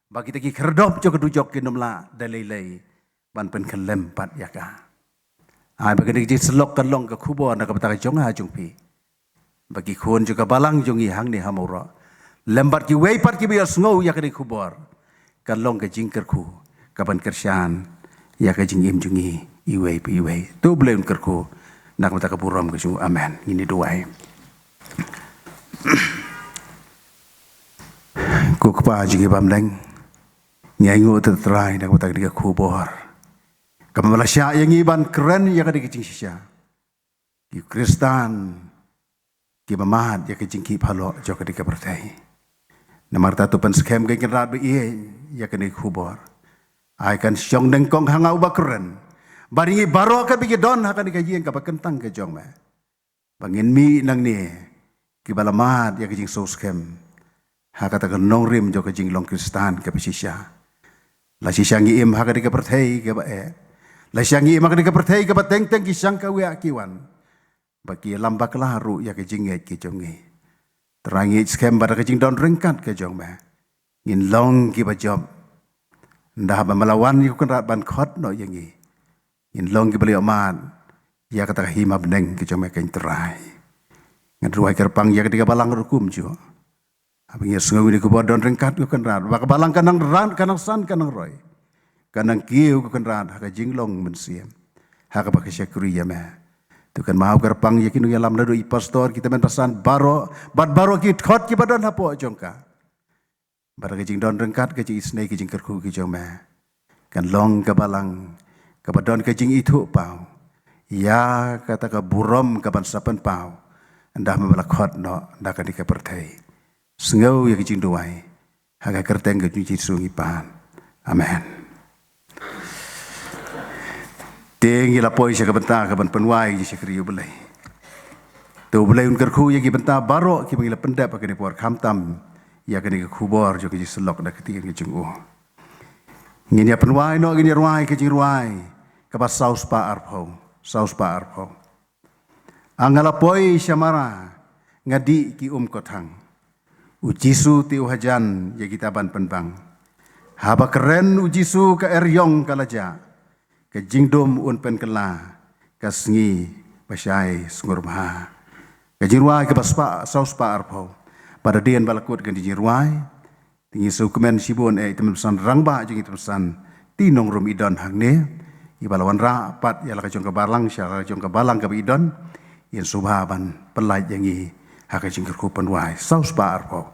Bagi teki kerdop jo kedujok kinomla dalilay ban pen kelempat ya ka. Ay bagi teki selok kalong ke kubo na kapata jonga jungpi. Bagi kun juga balang jongi hang ni hamura. Lembat ki wei pat ki bias ngau ya kadi kubor. Kalong ke jingker ku kapan kersyan ya ke jingim jungi iwei pi iwei. Tu belum kerku nak mata kapuram ke jungu amen. Ini doai. Ku kepa jigi bamleng nyangu terterai nak mata ketika kubor. Kamala sya yang iban keren ya ketika jing sya. Ki Kristan ki mamat ya kejing ki phalo jo ketika pertai. Namar tatu pen skem ke kerat be ya kenika kubor. Ai kan syong deng kong hangau ba keren. Baringi baro ka bigi don ha kenika jing ka kentang ke jong me. Bangin mi nang ni ki balamat ya kejing so skem. Ha kata nong rim jo kejing long Kristan ke pesisya. La sisya ngi im ha ketika pertai ke ba e. La sisya ngi im ha ketika pertai ke ba teng teng ki syang ka we akiwan. Bagi lambak laru ya kejing ngai ke jongi. Terangi skem pada kejing don ringkat ke jong me. Ngin long ki ba job. Ndah ba melawan yu kan ban khot no yangi. Ngin long ki beli oman. Ya kata hima beneng ke jong me kain terai. Ngan ruai kerpang ya ketika balang rukum jo. Abang ya sungai ini kubur don ringkat yu kan rat. Baka balang kanang ran kanang san kanang roy. Kanang kiu ku kan rat ha kejing long mensiam. haka bakasya ya me tukan mau garpang yakin ya lam nadu i pastor kita men pasan baro ki thot ki badan hapo jongka bara ke jing don rengkat ke jing isnei ke jing kerku ke jong me kan long ke balang ke badon ke jing itu pau ya kata ke burom ke ban sapan pau andah membala khot no ndak ka dika pertai sengau ya ke jing duai haka kerteng ke jing sungi pan amen. Tinggi lapoi siya kabanta kaban penwai siya kriyo belai. Tu belai unkar khu ya kibanta baro ki mangila pendap akani puar khamtam ya kani khubor jo ki selok dak ketiga ki jungu. Ngini penwai no ngini ruai ki ruai kapas saus pa arpau. Angalapoi siya mara ngadi ki kotang. Ujisu ti uhajan ya kitaban penbang. Haba keren ujisu ka eryong kalaja. Ke jingdom un pen kela kasngi pasyai sungurma ke jirwai ke paspa saus pa arpau pada dian balakut ke jirwai tingi sukumen sibun temen pesan rangba jingi pesan tinong rum idon hangne ibalawan rapat ya laka jong ke balang syara jong ke balang ke idon yen subhaban pelai yangi haka jingker ku penwai saus pa arpau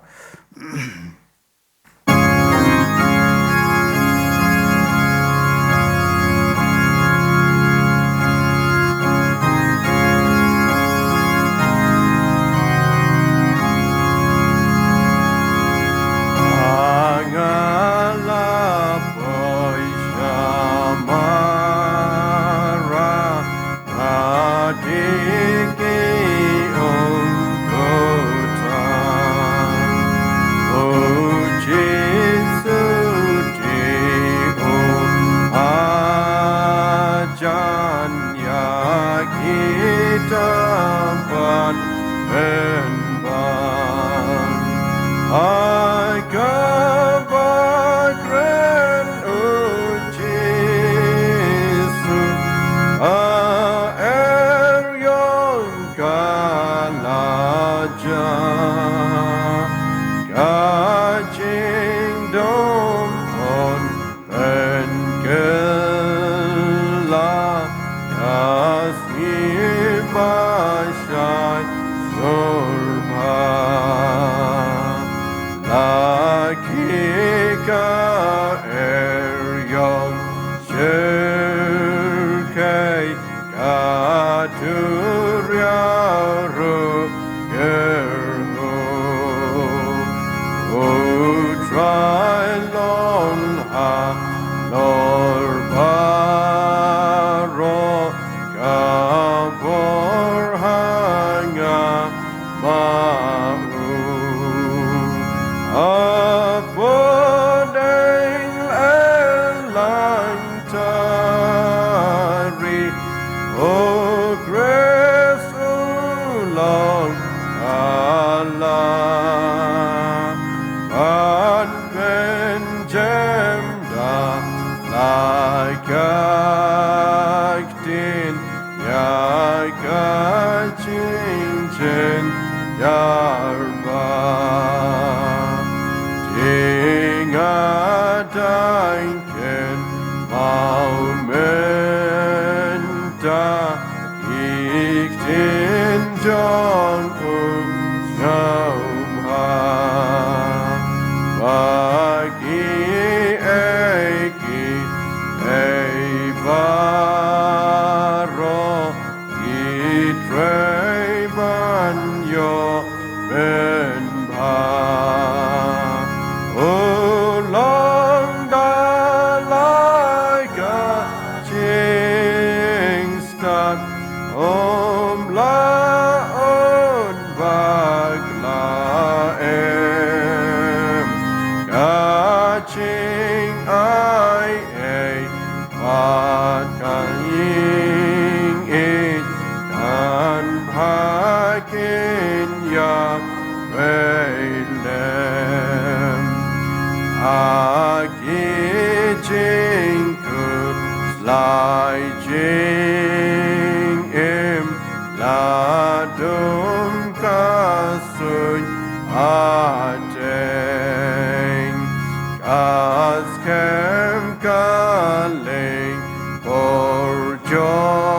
As kem kaling for joy.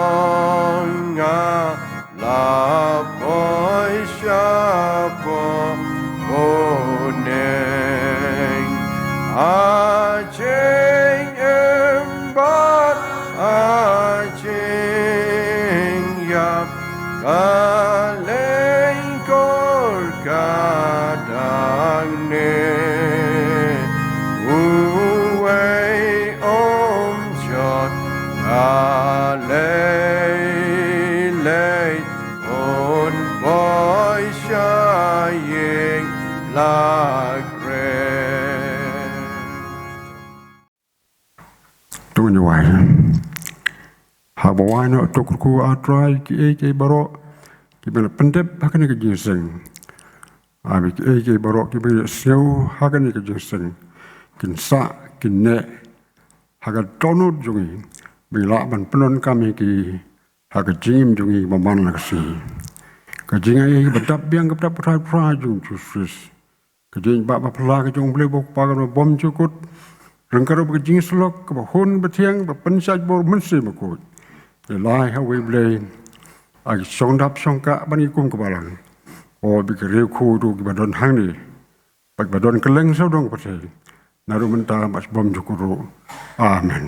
la grace. Tuhan Yesus, habawan untuk ku atrai ki barok ki bela pendep hakan ke jinseng. Abi ki barok ki bela sew hakan ke jinseng. Kin sa kin ne hakan tonut jungi bila ban penon kami ki hakan jim jungi maman laksi. Kajingai bedap biang bedap prai jung Yesus. Kajing bab pala kajung boleh bok pagan bom cukut. Rengkaro berjing selok, kebahun bertiang, berpensaj bor mensi makut. Ilai hawi blay, agi sondap songka banikum kebalang. O bikiriu kudu kibadon hangni, bag badon keleng saudong pasai. Naru mentah mas bom cukuru. Amen.